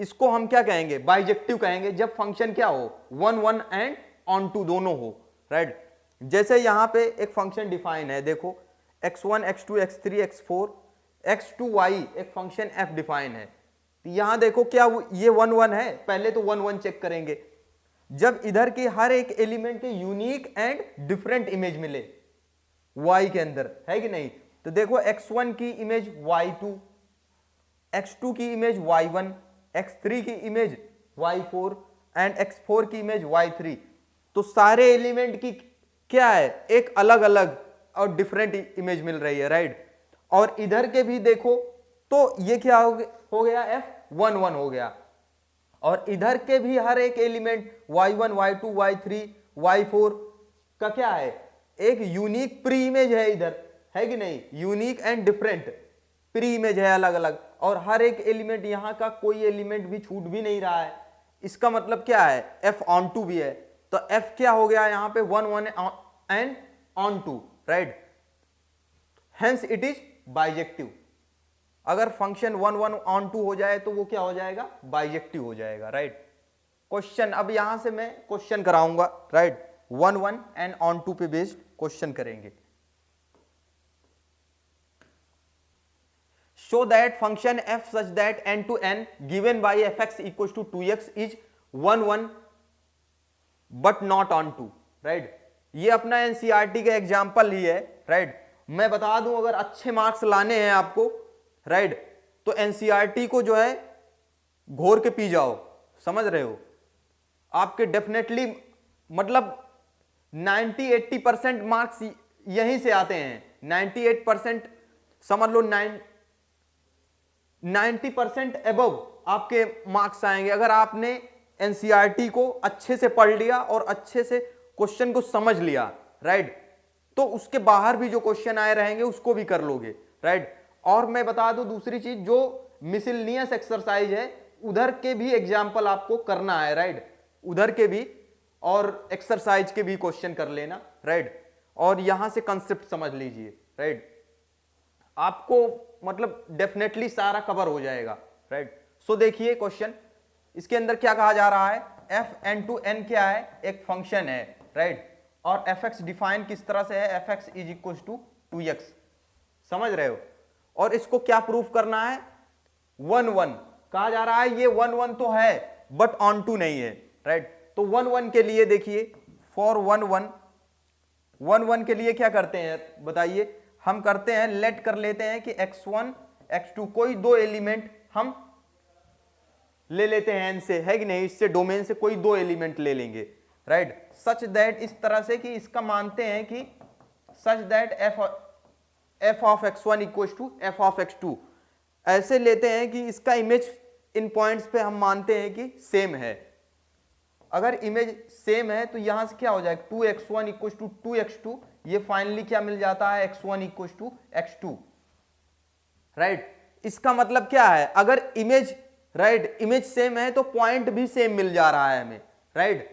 Speaker 1: इसको हम क्या कहेंगे, बाइजेक्टिव कहेंगे, जब फंक्शन क्या हो, 1 1 एंड ऑन टू दोनों हो, राइट। जैसे यहां पे एक फंक्शन डिफाइन है, देखो x1 x2 x3 x4 x2y एक फंक्शन f डिफाइन है, तो यहां देखो क्या ये 1 1 है, पहले तो 1 1 चेक करेंगे, जब इधर के हर एक एलिमेंट के यूनिक एंड डिफरेंट इमेज मिले y के अंदर, है कि नहीं, तो देखो x1 की इमेज y2, x2 की इमेज y1, x3 की इमेज y4 एंड x4 की इमेज y3, तो सारे एलिमेंट की क्या है, एक अलग अलग और डिफरेंट इमेज मिल रही है, राइट। और इधर के भी देखो तो ये क्या हो गया, f1 1 हो गया, और इधर के भी हर एक element y1 y2 y3 y4 का क्या है, एक यूनिक प्री इमेज है इधर, है कि नहीं, unique and different pre image है अलग अलग, और हर एक एलिमेंट यहां का कोई एलिमेंट भी छूट भी नहीं रहा है, इसका मतलब क्या है, f ऑन टू भी है, तो f क्या हो गया यहां पे 1 1 and onto, right, hence it is bijective. अगर फंक्शन 1 1 ऑन टू हो जाए तो वो क्या हो जाएगा, बाइजेक्टिव हो जाएगा, राइट। क्वेश्चन, अब यहां से मैं क्वेश्चन कराऊंगा, राइट, 1 1 एंड ऑन टू पे बेस्ड क्वेश्चन करेंगे। Show that function f such that n to n given by fx equal to 2x is 1 1 but not onto, right. ये अपना एनसीईआरटी का एग्जाम्पल ही है, राइट। मैं बता दूं अगर अच्छे मार्क्स लाने हैं आपको, राइट, तो एनसीईआरटी को जो है घोर के पी जाओ, समझ रहे हो, आपके डेफिनेटली मतलब 90-80% मार्क्स यहीं से आते हैं, 98% समझ लो, 90% एबव आपके मार्क्स आएंगे अगर आपने एनसीईआरटी को अच्छे से पढ़ लिया और अच्छे से क्वेश्चन को समझ लिया, राइट, तो उसके बाहर भी जो क्वेश्चन आए रहेंगे उसको भी कर लोगे, राइट। और मैं बता दूं दूसरी चीज, जो मिसलेनियस एक्सरसाइज है उधर के भी एग्जाम्पल आपको करना है, राइट, उधर के भी और एक्सरसाइज के भी क्वेश्चन कर लेना, राइट, और यहां से कंसेप्ट समझ लीजिए, राइट, आपको मतलब डेफिनेटली सारा कवर हो जाएगा, राइट। सो देखिए क्वेश्चन, इसके अंदर क्या कहा जा रहा है, fn to n क्या है, एक फंक्शन है, राइट, और fx डिफाइन किस तरह से है, fx is equal to 2x, समझ रहे हो, और इसको क्या प्रूफ करना है, 1 1 कहा जा रहा है, ये 1 1 तो है बट ऑन टू नहीं है, राइट। तो 1 1 के लिए देखिए, फॉर 1 1 के लिए क्या करते हैं बताइए, हम करते हैं लेट कर लेते हैं कि x1 x2 कोई दो एलिमेंट हम ले लेते हैं n से, है कि नहीं, इससे डोमेन से कोई दो एलिमेंट ले लेंगे, राइट, सच दैट, इस तरह से कि इसका मानते हैं कि such that f of x1 equal to f of x2, ऐसे लेते हैं कि इसका इमेज इन पॉइंट्स पे हम मानते हैं कि सेम है। अगर इमेज सेम है तो यहां से क्या हो जाएगा 2x1 इक्वल टू 2x2, ये फाइनली क्या मिल जाता है x1 equal to x2, right. इसका मतलब क्या है, अगर इमेज राइट इमेज सेम है तो पॉइंट भी सेम मिल जा रहा है हमें, राइट।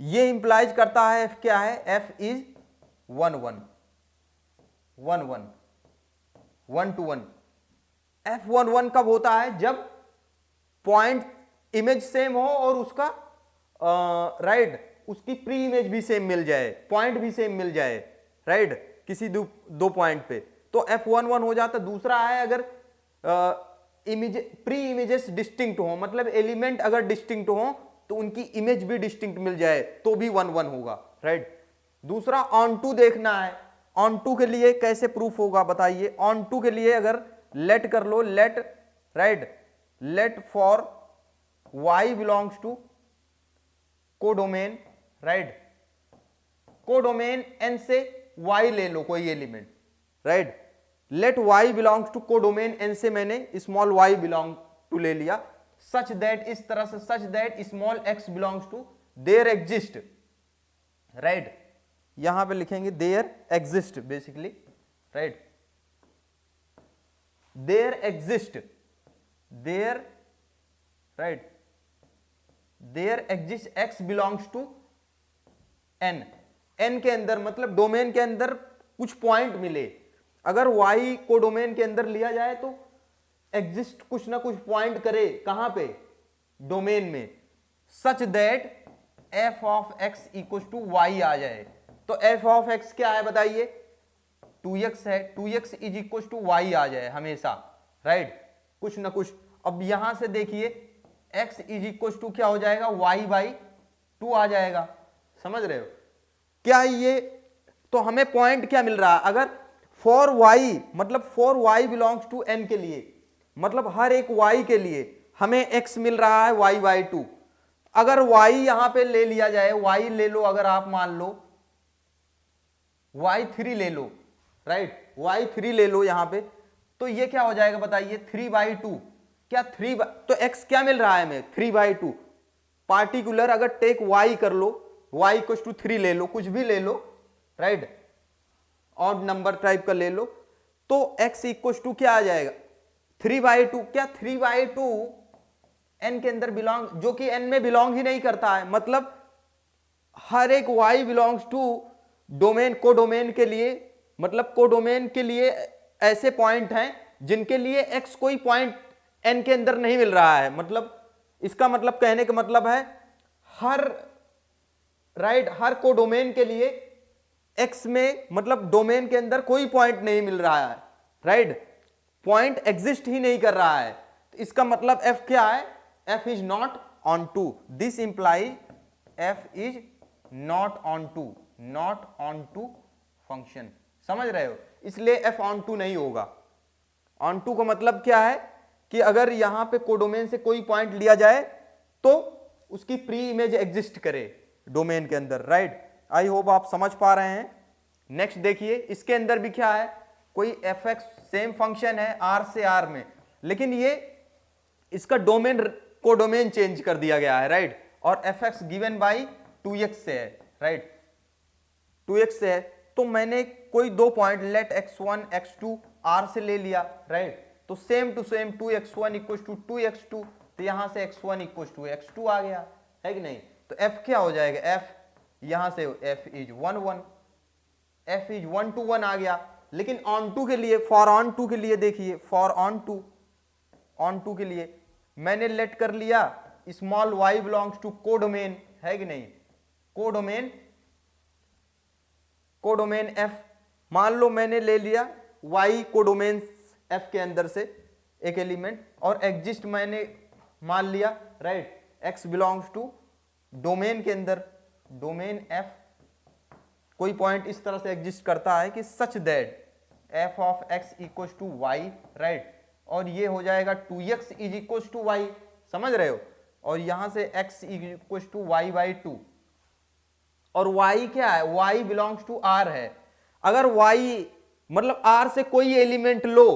Speaker 1: ये इंप्लाइज करता है f क्या है, f इज 1 1 1 1 1 to 1। f 1 1 कब होता है, जब पॉइंट इमेज सेम हो और उसका राइट उसकी प्री इमेज भी सेम मिल जाए, पॉइंट भी सेम मिल जाए, राइट किसी दो पॉइंट पे, तो f11 हो जाता। दूसरा है अगर इमेज प्री इमेजेस डिस्टिंक्ट हो, मतलब एलिमेंट अगर डिस्टिंक्ट हो तो उनकी इमेज भी डिस्टिंक्ट मिल जाए तो भी 1 1 होगा, राइट। दूसरा ऑन टू देखना है, ऑन टू के लिए कैसे प्रूफ होगा बताइए। ऑन टू के लिए अगर लेट कर लो, let right let for y belongs to codomain, right codomain n से y ले लो कोई element, right. Let y belongs to codomain n से मैंने स्मॉल y बिलोंग टू ले लिया, सच दैट इस तरह से such that small x belongs to there exist, right. यहां पे लिखेंगे there exist basically, right there exist, there right there exist x belongs to n, n के अंदर मतलब डोमेन के अंदर कुछ पॉइंट मिले। अगर y को डोमेन के अंदर लिया जाए तो एग्जिस्ट कुछ ना कुछ पॉइंट करे, कहां पे, डोमेन में, such that f of x equal to y आ जाए। तो f ऑफ x क्या है बताइए, 2x है, 2x is equal to y आ जाए हमेशा, राइट कुछ ना कुछ। अब यहां से देखिए x इज इक्वल टू क्या हो जाएगा, y बाई 2 आ जाएगा, समझ रहे हो क्या ये। तो हमें पॉइंट क्या मिल रहा है, अगर फॉर y मतलब for y belongs to n के लिए, मतलब हर एक y के लिए हमें x मिल रहा है y बाई 2। अगर y यहां पे ले लिया जाए, y ले लो, अगर आप मान लो y3 ले लो, राइट y3 ले लो यहां पे, तो ये क्या हो जाएगा बताइए 3/2, क्या 3 तो x क्या मिल रहा है हमें 3/2। पार्टिकुलर अगर टेक y कर लो, y इक्वल टू 3 ले लो, कुछ भी ले लो, राइट ऑड नंबर टाइप का ले लो, तो x इक्वल टू क्या आ जाएगा 3/2। क्या 3/2 n के अंदर बिलोंग, जो कि n में बिलोंग ही नहीं करता है, मतलब हर एक y बिलोंग्स टू डोमेन, को डोमेन के लिए, मतलब को डोमेन के लिए ऐसे पॉइंट हैं जिनके लिए x कोई पॉइंट n के अंदर नहीं मिल रहा है। मतलब इसका मतलब कहने का मतलब है हर राइट हर को डोमेन के लिए x में मतलब डोमेन के अंदर कोई पॉइंट नहीं मिल रहा है, राइट पॉइंट एग्जिस्ट ही नहीं कर रहा है। तो इसका मतलब f क्या है, f is not onto, this imply f is not onto function, समझ रहे हो, इसलिए f ऑन टू नहीं होगा। ऑन टू का मतलब क्या है कि अगर यहां पे कोडोमेन से कोई पॉइंट लिया जाए तो उसकी प्री इमेज एग्जिस्ट करे डोमेन के अंदर, राइट। आई होप आप समझ पा रहे हैं। नेक्स्ट देखिए, इसके अंदर भी क्या है, कोई fx सेम फंक्शन है r से r में, लेकिन ये इसका डोमेन को डोमेन चेंज कर दिया गया है, राइट और fx गिवन बाई 2x से है, राइट 2x से है। तो मैंने कोई दो point let x1 x2 r से ले लिया, राइट तो same to same 2x1 equal to 2x2, तो यहां से x1 इक्वल टू x2 आ गया है कि नहीं। तो f क्या हो जाएगा, f यहां से f is 1 1, f is 1 to 1 आ गया। लेकिन ऑन टू के लिए, फॉर ऑन टू के लिए देखिए, फॉर ऑन टू के लिए मैंने लेट कर लिया small y belongs to codomain, है कि नहीं, कोडोमेन f, मान लो मैंने ले लिया y कोडोमेन f के अंदर से एक एलिमेंट और एग्जिस्ट मैंने मान लिया, right x belongs to domain के अंदर, डोमेन f कोई पॉइंट इस तरह से एग्जिस्ट करता है कि such that f of x equal to y, right और ये हो जाएगा 2x is equal to y, समझ रहे हो, और यहां से x equal to y by 2, और y क्या है, y बिलोंग्स टू r है। अगर y मतलब r से कोई एलिमेंट लो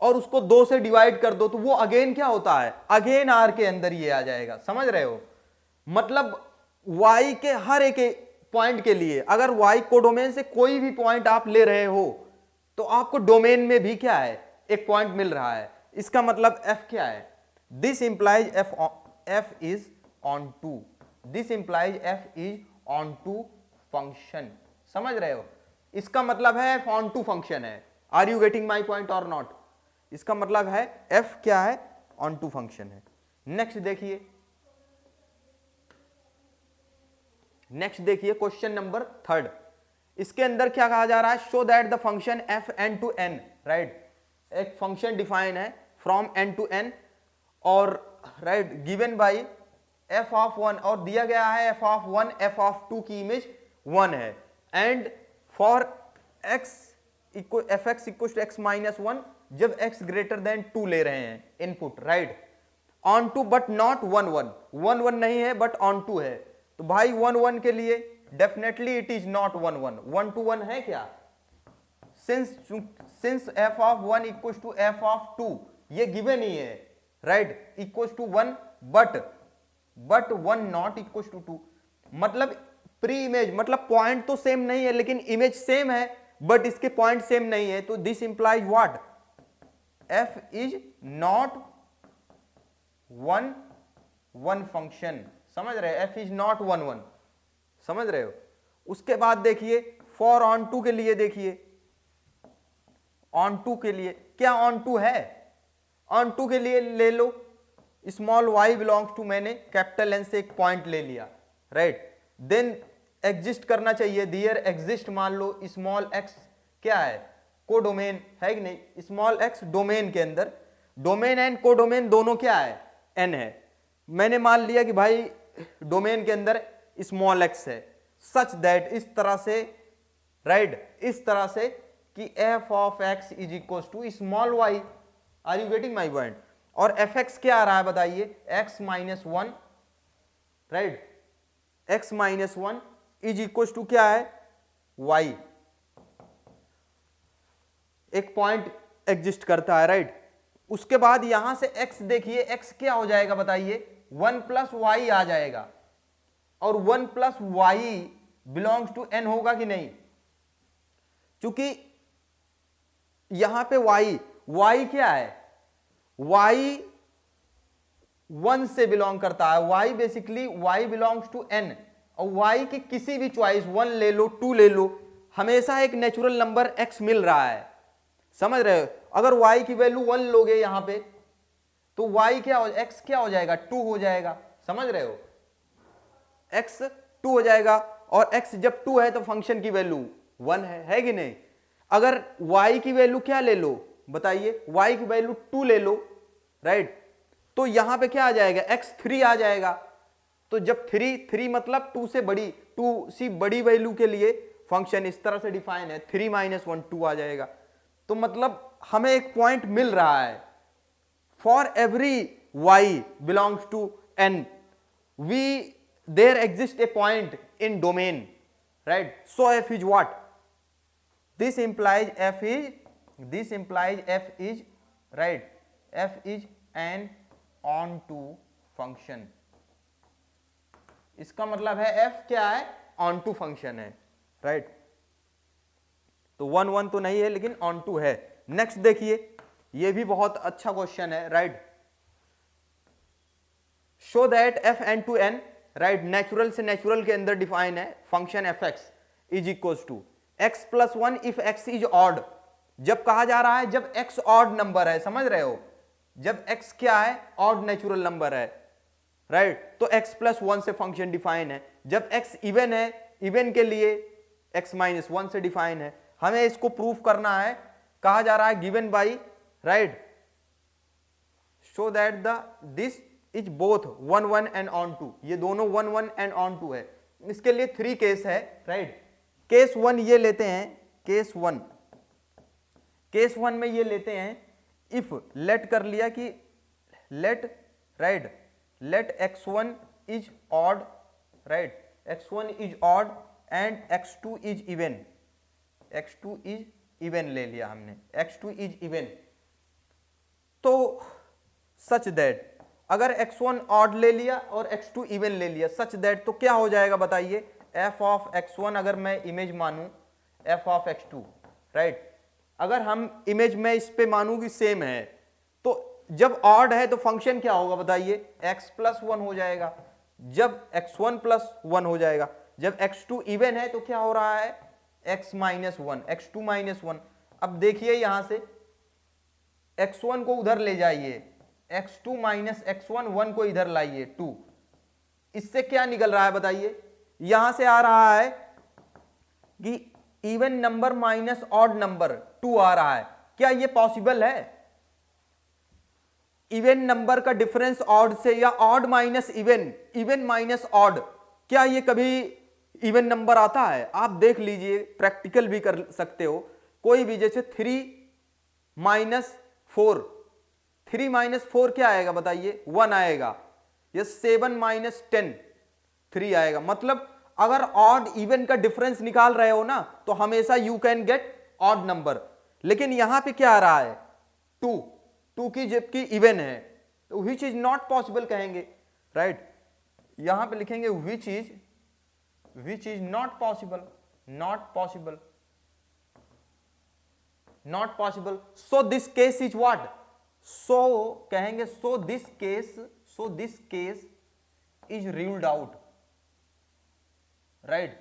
Speaker 1: और उसको 2 से डिवाइड कर दो तो वो अगेन क्या होता है, अगेन आर के अंदर ये आ जाएगा। समझ रहे हो, मतलब y के हर एक पॉइंट के लिए अगर y कोडोमेन से कोई भी पॉइंट आप ले रहे हो तो आपको डोमेन में भी क्या है, एक पॉइंट मिल रहा है। इसका मतलब f क्या है, this implies f is onto, this implies f is onto function. समझ रहे हो, इसका मतलब है f ऑन टू फंक्शन है। Are you getting my point और नॉट? इसका मतलब है f क्या है, ऑन टू फंक्शन है। नेक्स्ट देखिए, नेक्स्ट देखिए क्वेश्चन नंबर 3। इसके अंदर क्या कहा जा रहा है, show that the function f n to n, right, एक फंक्शन डिफाइन है फ्रॉम n टू n और right given by f of 1 और दिया गया है f ऑफ 1 f ऑफ 2 की इमेज 1 है and for x equal fx equal to x minus 1 जब x ग्रेटर देन 2 ले रहे हैं input, right, onto but not 1 1, 1 1 नहीं है बट ऑन टू है। तो भाई 1 1 के लिए definitely it is not 1 1, 1 to 1 है क्या, since f of 1 equal to f of 2 ये गिवन ही है, right, equal to 1 but 1 not equal to 2, मतलब प्री इमेज, मतलब पॉइंट तो सेम नहीं है लेकिन इमेज सेम है बट इसके पॉइंट सेम नहीं है। तो this implies what, f is not 1 1 function. समझ रहे हो, f इज नॉट 1 1, समझ रहे हो। उसके बाद देखिए फॉर ऑन टू के लिए, देखिए ऑन टू के लिए क्या ऑन टू है, ऑन टू के लिए ले लो स्मॉल y बिलोंग्स टू, मैंने कैपिटल N से एक पॉइंट ले लिया, राइट, देन एग्जिस्ट करना चाहिए, दियर एग्जिस्ट मान लो स्मॉल x क्या है, कोडोमेन है कि नहीं, स्मॉल x डोमेन के अंदर, डोमेन एंड कोडोमेन दोनों क्या है, n है। मैंने मान लिया कि भाई डोमेन के अंदर स्मॉल x है, सच दैट इस तरह से, राइट, इस तरह से कि f of x is equal to small y। Are you getting my point. और fx क्या आ रहा है बताइए, x minus 1, right, x minus 1 is equal to क्या है, y, एक पॉइंट एग्जिस्ट करता है, राइट। उसके बाद यहां से x देखिए, x क्या हो जाएगा बताइए, 1 प्लस वाई आ जाएगा और 1 plus Y belongs to n होगा कि नहीं, क्योंकि यहां पे y क्या है, y 1 से बिलोंग करता है, y basically y belongs to n और y की किसी भी चॉइस 1 ले लो 2 ले लो, हमेशा एक नेचुरल नंबर x मिल रहा है। समझ रहे हो, अगर y की वैल्यू 1 लोगे यहां पे तो y क्या हो, x क्या हो जाएगा, 2 हो जाएगा। समझ रहे हो, x 2 हो जाएगा और x जब 2 है तो फंक्शन की वैल्यू 1 है कि नहीं। अगर y की वैल्यू क्या ले लो बताइए, y की वैल्यू 2 ले लो, राइट, तो यहां पे क्या आ जाएगा, x 3 आ जाएगा। तो जब 3 मतलब 2 से बड़ी, 2 से बड़ी वैल्यू के लिए फंक्शन इस तरह से डिफाइन है, 3 माइनस 1 2 आ जाएगा। तो मतलब हमें एक पॉइंट मिल रहा है, for every y belongs to n we there exist a point in domain, right, so f is what, this implies f is right, f is an onto function। इसका मतलब है f क्या है, onto function है, right. तो 1 1 तो नहीं है लेकिन onto है। नेक्स्ट देखिए, ये भी बहुत अच्छा क्वेश्चन है, right, show that f n to n, right, natural से नेचुरल के अंदर डिफाइन है function fx is equal to x plus 1 if x is odd. जब कहा जा रहा है जब x ऑड नंबर है, समझ रहे हो, जब x क्या है, ऑड नेचुरल नंबर है, राइट, तो x प्लस 1 से फंक्शन डिफाइन है। जब x इवन है, इवन के लिए x माइनस 1 से डिफाइन है। हमें इसको प्रूफ करना है, कहा जा रहा है given by, right, show that the this is both 1 1 and onto, ये दोनों 1 1 एंड ऑन टू है। इसके लिए 3 केस है, राइट। केस 1 ये लेते हैं, केस 1 में ये लेते हैं, इफ लेट कर लिया कि let, right, let x1 is odd, right, x1 is odd and x2 is even, x2 is even ले लिया हमने, x2 इज इवन, तो सच दैट अगर x1 ऑड ले लिया और x2 इवन ले लिया, सच दैट तो क्या हो जाएगा बताइए, f ऑफ x1 अगर मैं इमेज मानूं f ऑफ x2, राइट, अगर हम इमेज में इस पे मानूं कि सेम है, तो जब ऑड है तो फंक्शन क्या होगा बताइए, x प्लस 1 हो जाएगा, जब x1 प्लस 1 हो जाएगा, जब x2 इवन है तो क्या हो रहा है, x माइनस 1, x2 माइनस 1। अब देखिए यहां से x1 को उधर ले जाइए, x2 माइनस x1, 1 को इधर लाइए 2, इससे क्या निकल रहा है बताइए, यहां से आ रहा है कि even number minus odd number 2 आ रहा है। क्या ये पॉसिबल है, इवन नंबर का डिफरेंस ऑड से, या odd minus even, even minus odd, क्या ये कभी इवन नंबर आता है? आप देख लीजिए, प्रैक्टिकल भी कर सकते हो, कोई भी, जैसे 3 माइनस 4, 3 माइनस 4 क्या आएगा बताइए, 1 आएगा, या 7 माइनस 10 3 आएगा। मतलब अगर ऑड इवन का डिफरेंस निकाल रहे हो ना, तो हमेशा you can get odd number. लेकिन यहां पे क्या आ रहा है, 2 की जबकि इवन है, तो विच इज नॉट पॉसिबल कहेंगे, राइट, यहां पे लिखेंगे which is not possible, not possible, not possible. So this case is what, so कहेंगे सो this case is ruled out, right,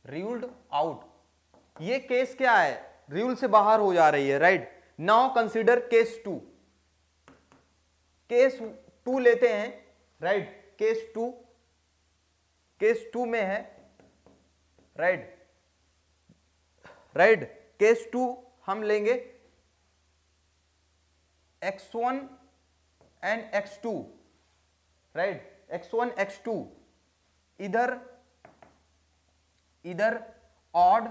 Speaker 1: ruled out. ये केस क्या है, रूल से बाहर हो जा रही है, राइट। नाउ कंसीडर केस 2, केस 2 लेते हैं, राइट, केस 2 में है, राइट, केस 2 हम लेंगे x1 and x2, right, x1 x2 इधर ऑड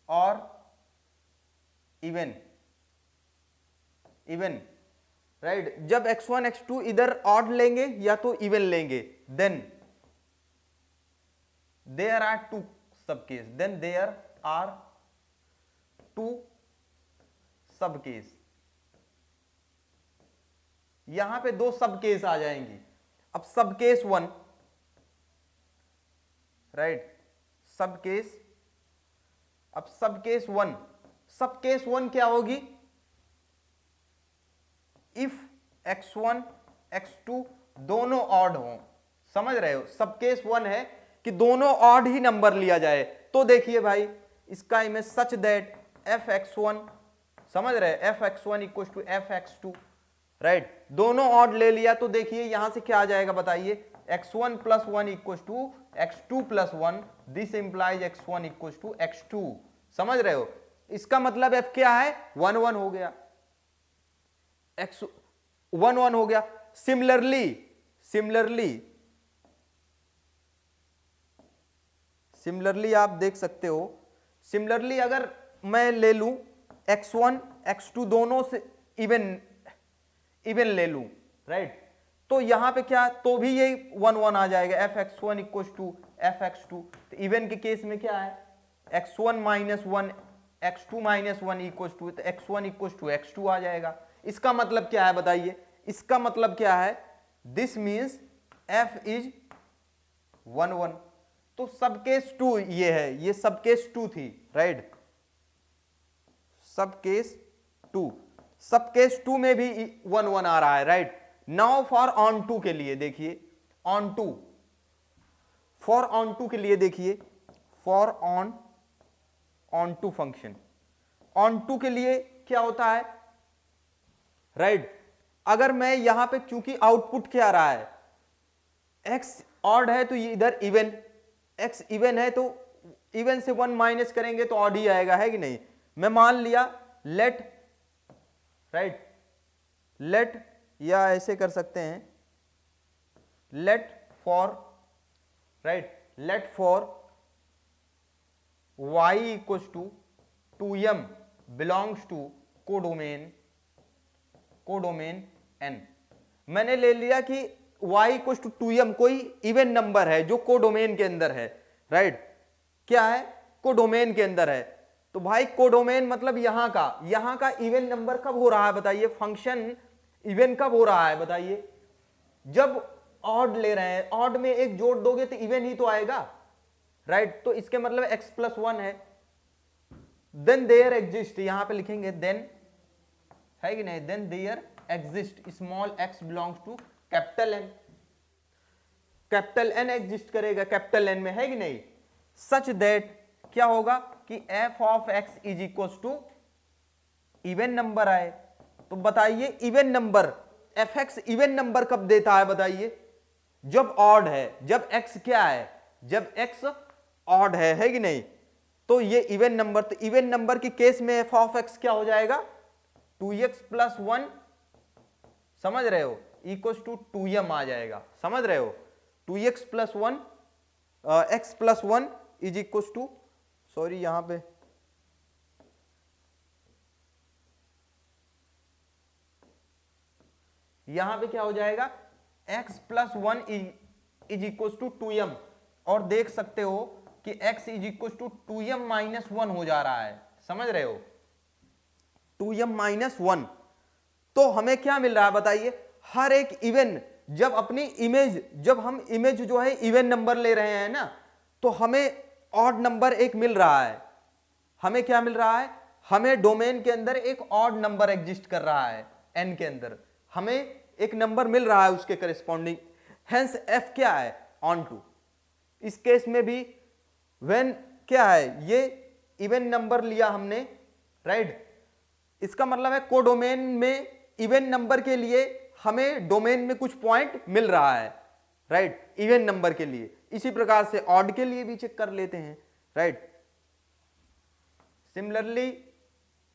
Speaker 1: और इवन, राइट। जब x1 x2 इधर ऑड लेंगे या तो इवन लेंगे, देन देयर आर टू सब केस, सब केस, यहां पे 2 सब केस आ जाएंगी। अब सब केस 1, राइट, सब केस, अब सब केस 1 क्या होगी, इफ x1 x2 दोनों ऑड हो, समझ रहे हो, सब केस 1 है कि दोनों ऑड ही नंबर लिया जाए। तो देखिए भाई, इसका इमेज सच दैट fx1, समझ रहे, fx1 equal to fx2, right, दोनों ऑड ले लिया, तो देखिए यहां से क्या आ जाएगा बताइए, x1 plus 1 equal to x2 plus 1, this implies x1 equal to x2, समझ रहे हो। इसका मतलब f क्या है, 1 1 हो गया, x 1 1 हो गया। सिमिलरली आप देख सकते हो, सिमिलरली अगर मैं ले लूं x1 x2 दोनों से इवन ले लूं, राइट, तो यहां पे क्या, तो भी ये 1 1 आ जाएगा, fx1 इक्वल टू fx2। तो इवन के केस में क्या है, x1 minus 1 x2 minus 1 equal to, तो x1 इक्वल टू x2 आ जाएगा। इसका मतलब क्या है बताइए, इसका मतलब क्या है, दिस मीन्स f इज 1 1। तो सब केस 2 ये है, ये सब केस 2 थी, राइट, सब केस 2 में भी 1 1 आ रहा है, राइट। नाउ फॉर ऑन 2 के लिए देखिए, फॉर ऑन 2 के लिए देखिए, फॉर ऑन 2 फंक्शन, ऑन 2 के लिए क्या होता है, राइट, अगर मैं यहां पे, क्योंकि आउटपुट क्या आ रहा है, x ऑड है तो ये इधर इवन, x इवन है तो इवन से 1 माइनस करेंगे तो ऑड ही आएगा, है कि नहीं। मैं मान लिया लेट, राइट, लेट, या ऐसे कर सकते हैं, let for, right, let for y equals to 2m belongs to codomain n। मैंने ले लिया कि y इक्वल्स टू 2m कोई इवन नंबर है जो कोडोमेन के अंदर है, राइट, क्या है, कोडोमेन के अंदर है। तो भाई कोडोमेन मतलब यहां का इवन नंबर कब हो रहा है बताइए, फंक्शन इवन कब हो रहा है बताइए, जब ऑड ले रहे हैं, ऑड में एक जोड़ दोगे तो इवन ही तो आएगा, राइट। तो इसके मतलब x+1 है। देन देयर एग्जिस्ट, यहां पे लिखेंगे देन, है कि नहीं, then there exist small x belongs to capital N, capital N exist करेगा कैपिटल N में, है कि नहीं, सच दैट क्या होगा कि f of x is equal to even number आए। तो बताइए even number, fx even number कब देता है बताइए, जब ऑड है, जब x क्या है, जब x ऑड है कि नहीं, तो ये इवन नंबर, तो इवन नंबर के केस में f ऑफ x क्या हो जाएगा 2x+1, समझ रहे हो, इक्वल टू 2m आ जाएगा, समझ रहे हो, 2x+1 x+1 is equal to, sorry यहां पे क्या हो जाएगा x+1 is equal to 2m, और देख सकते हो कि x is equal to 2m-1 हो जा रहा है, समझ रहे हो, 2m-1। तो हमें क्या मिल रहा है बताइए, हर एक इवन, जब अपनी इमेज, जब हम इमेज जो है इवन नंबर ले रहे हैं ना, तो हमें ऑड नंबर एक मिल रहा है, हमें क्या मिल रहा है, हमें डोमेन के अंदर एक ऑड नंबर एग्जिस्ट कर रहा है, n के अंदर हमें एक नंबर मिल रहा है उसके करेस्पॉन्डिंग, हेंस f क्या है ऑन टू। इस केस में भी व्हेन क्या है, ये इवन नंबर लिया हमने, राइट, इसका मतलब है कोडोमेन में इवन नंबर के लिए हमें डोमेन में कुछ पॉइंट मिल रहा है, राइट, इवन नंबर के लिए। इसी प्रकार से ऑड के लिए भी चेक कर लेते हैं, right. Similarly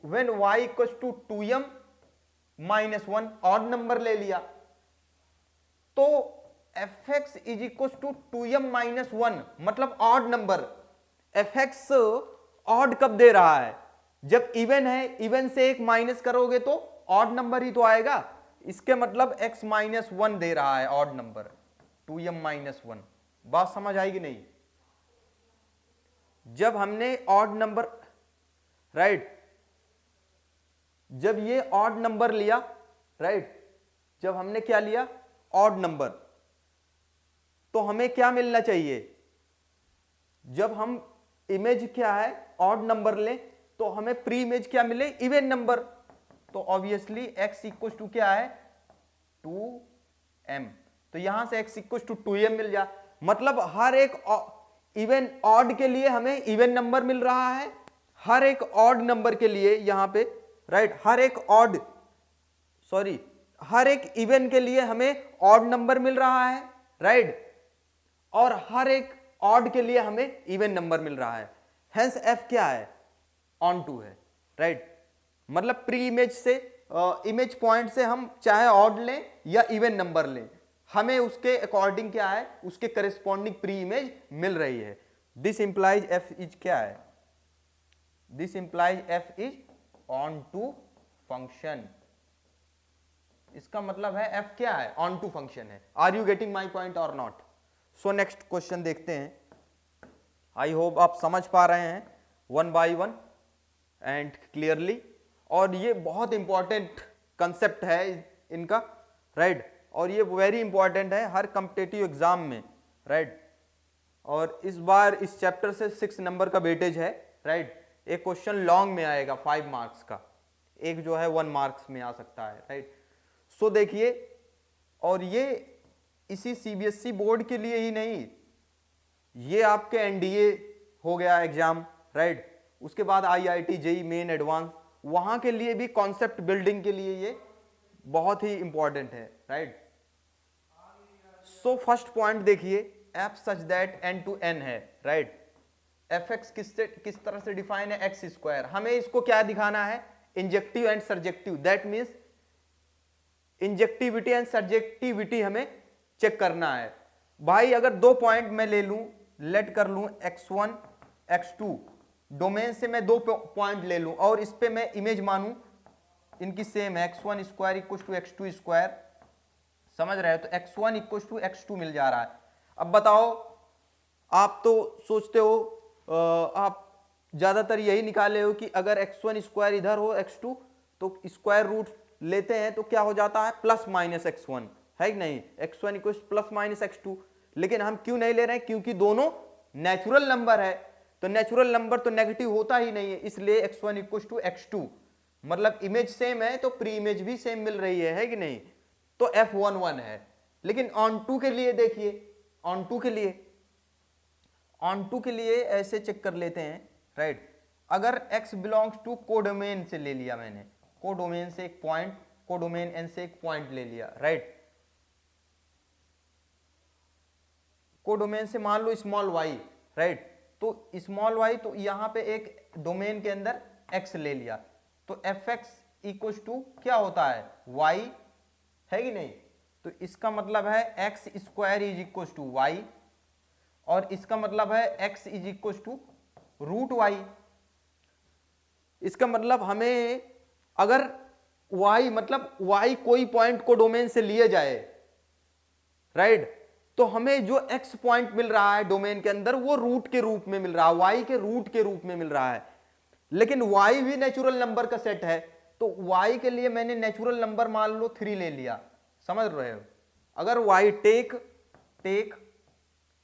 Speaker 1: when y equals to 2m-1, odd number ले लिया, तो fx is equal to 2m-1, मतलब ऑड नंबर। fx ऑड कब दे रहा है, जब इवन है, इवन से एक माइनस करोगे तो ऑड नंबर ही तो आएगा, इसके मतलब x-1 दे रहा है ऑड नंबर, 2m-1। बात समझ आएगी नहीं, जब हमने ऑड नंबर, राइट, जब ये ऑड नंबर लिया, राइट, जब हमने क्या लिया ऑड नंबर, तो हमें क्या मिलना चाहिए, जब हम इमेज क्या है ऑड नंबर ले, तो हमें प्री इमेज क्या मिले इवन नंबर, तो ऑब्वियसली x इक्वल टू क्या है 2m, तो यहां से x इक्वल टू 2m मिल जा, मतलब हर एक इवन ऑड के लिए हमें इवन नंबर मिल रहा है, हर एक ऑड नंबर के लिए यहां पे, राइट, हर एक ऑड, सॉरी, हर एक इवन के लिए हमें ऑड नंबर मिल रहा है, राइट, और हर एक ऑड के लिए हमें इवन नंबर मिल रहा है, हेंस f क्या है ऑन टू है, राइट, मतलब प्री इमेज से, इमेज पॉइंट से हम चाहे ऑड लें या इवन नंबर लें, हमें उसके अकॉर्डिंग क्या है, उसके करेस्पॉन्डिंग प्री इमेज मिल रही है। दिस इंप्लाइज f इज क्या है, this implies f is onto function, इसका मतलब है f क्या है ऑन टू फंक्शन है। Are you getting my point और नॉट? सो नेक्स्ट क्वेश्चन देखते हैं, आई होप आप समझ पा रहे हैं one by one and clearly, और ये बहुत इंपॉर्टेंट कंसेप्ट है इनका, राइट, और ये वेरी इंपॉर्टेंट है हर कॉम्पिटिटिव एग्जाम में, राइट, और इस बार इस चैप्टर से 6 नंबर का वेटेज है, राइट, एक क्वेश्चन लॉन्ग में आएगा 5 मार्क्स का, एक जो है 1 मार्क्स में आ सकता है, राइट। सो देखिए, और ये इसी सीबीएसई बोर्ड के लिए ही नहीं, ये आपके एनडीए हो गया एग्जाम, राइट, उसके बाद आईआईटी जेई मेन एडवांस, वहां के लिए भी कॉन्सेप्ट बिल्डिंग के लिए ये बहुत ही इंपॉर्टेंट है, राइट। सो फर्स्ट पॉइंट देखिए, f such that n to n है, राइट, fx किस तरह से डिफाइन है, x स्क्वायर, हमें इसको क्या दिखाना है, injective and surjective, that means injectivity and surjectivity हमें चेक करना है। भाई अगर 2 पॉइंट मैं ले लूं, लेट कर लूं x1 x2, डोमेन से मैं 2 पॉइंट ले लूं और इस पे मैं इमेज मानूं इनकी सेम है, x1 square equal to x2 square, समझ रहे हो, तो x1 इक्वल टू x2 मिल जा रहा है। अब बताओ, आप तो सोचते हो आप ज्यादातर यही निकाले हो कि अगर x1 स्क्वायर इधर हो x2 तो स्क्वायर रूट लेते हैं तो क्या हो जाता है प्लस माइनस x1, है कि नहीं, x1 equal plus minus x2। लेकिन हम क्यों नहीं ले रहे हैं, क्योंकि दोनों नेचुरल नंबर है, तो नेचुरल नंबर तो नेगेटिव होता ही नहीं है, इसलिए x1 इक्वल टू x2, मतलब इमेज सेम है तो प्री इमेज भी सेम मिल रही है कि नहीं, तो f11 है। लेकिन ऑन टू के लिए देखिए, ऑन टू के लिए ऐसे चेक कर लेते हैं, राइट। अगर x बिलोंग्स टू कोडोमेन से ले लिया मैंने, कोडोमेन से एक पॉइंट, कोडोमेन n से एक पॉइंट ले लिया, राइट। कोडोमेन से मान लो स्मॉल y, राइट, तो स्मॉल y, तो यहां पे एक डोमेन के अंदर x ले लिया, तो fx इक्वल टू क्या होता है y, है कि नहीं, तो इसका मतलब है x square is equal to y, और इसका मतलब है x इज इक्वल टू रूट y। इसका मतलब हमें अगर y मतलब y कोई पॉइंट को डोमेन से लिए जाए, राइट, तो हमें जो x पॉइंट मिल रहा है डोमेन के अंदर वो रूट के रूप में मिल रहा है, y के रूट के रूप में मिल रहा है। लेकिन y भी नेचुरल नंबर का सेट है, तो y के लिए मैंने नेचुरल नंबर मान लो 3 ले लिया, समझ रहे हो। अगर y take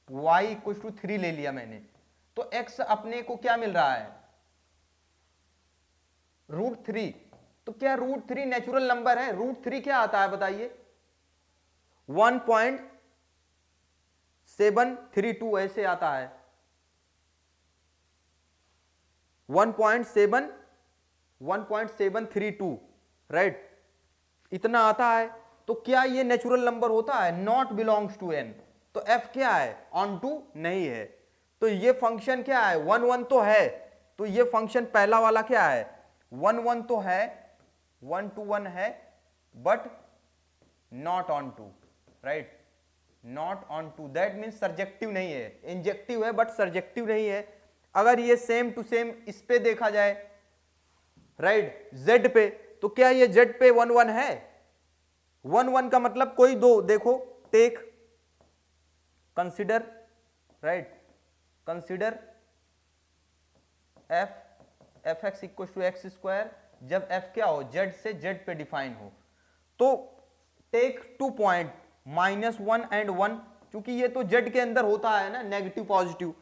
Speaker 1: y equal to 3 ले लिया मैंने, तो x अपने को क्या मिल रहा है रूट 3, तो क्या रूट 3 नेचुरल नंबर है, रूट 3 क्या आता है बताइए 1.732 ऐसे आता है, 1.732, राइट, इतना आता है। तो क्या ये नेचुरल नंबर होता है, नॉट बिलोंग्स टू n, तो f क्या है ऑन टू नहीं है, तो ये फंक्शन क्या है 1 1 तो है, तो ये फंक्शन पहला वाला क्या है 1 1 तो है, 1 to 1 है, but not onto, right, not onto, that means surjective नहीं है, इंजेक्टिव है बट सर्जेक्टिव नहीं है। अगर ये सेम टू सेम इस पे देखा जाए, राइट, z पे, तो क्या ये z पे 1 1 है, 1 1 का मतलब कोई दो, देखो take consider, right, consider f x equal to x square, जब f क्या हो z से z पे डिफाइन हो, तो टेक 2 पॉइंट -1 and 1, क्योंकि ये तो z के अंदर होता है ना negative positive,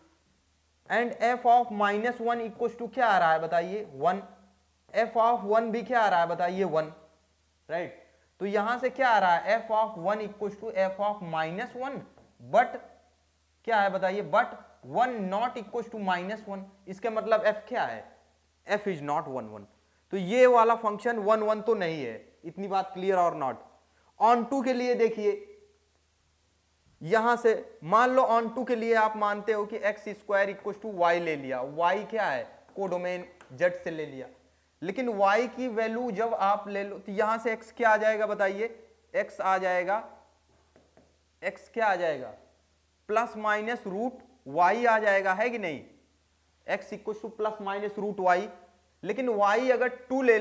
Speaker 1: and f of -1 equal to क्या आ रहा है बताइए 1, f ऑफ 1 भी क्या आ रहा है बताइए 1, राइट, तो यहां से क्या आ रहा है f of 1 equal to f of -1, but क्या है बताइए, बट 1 नॉट इक्वल टू -1, इसका मतलब f क्या है, f इज नॉट 1 1, तो ये वाला फंक्शन 1 1 तो नहीं है, इतनी बात क्लियर और नॉट। ऑन टू के लिए देखिए, यहां से मान लो ऑन टू के लिए आप मानते हो कि x square equal to y ले लिया, y क्या है कोडोमेन z से ले लिया, लेकिन y की वैल्यू जब आप ले लो तो यहां से x क्या आ जाएगा बताइए, x आ जाएगा, x क्या आ जाएगा प्लस माइनस रूट y आ जाएगा, है कि नहीं, x equal to plus minus root y, लेकिन y अगर 2 ले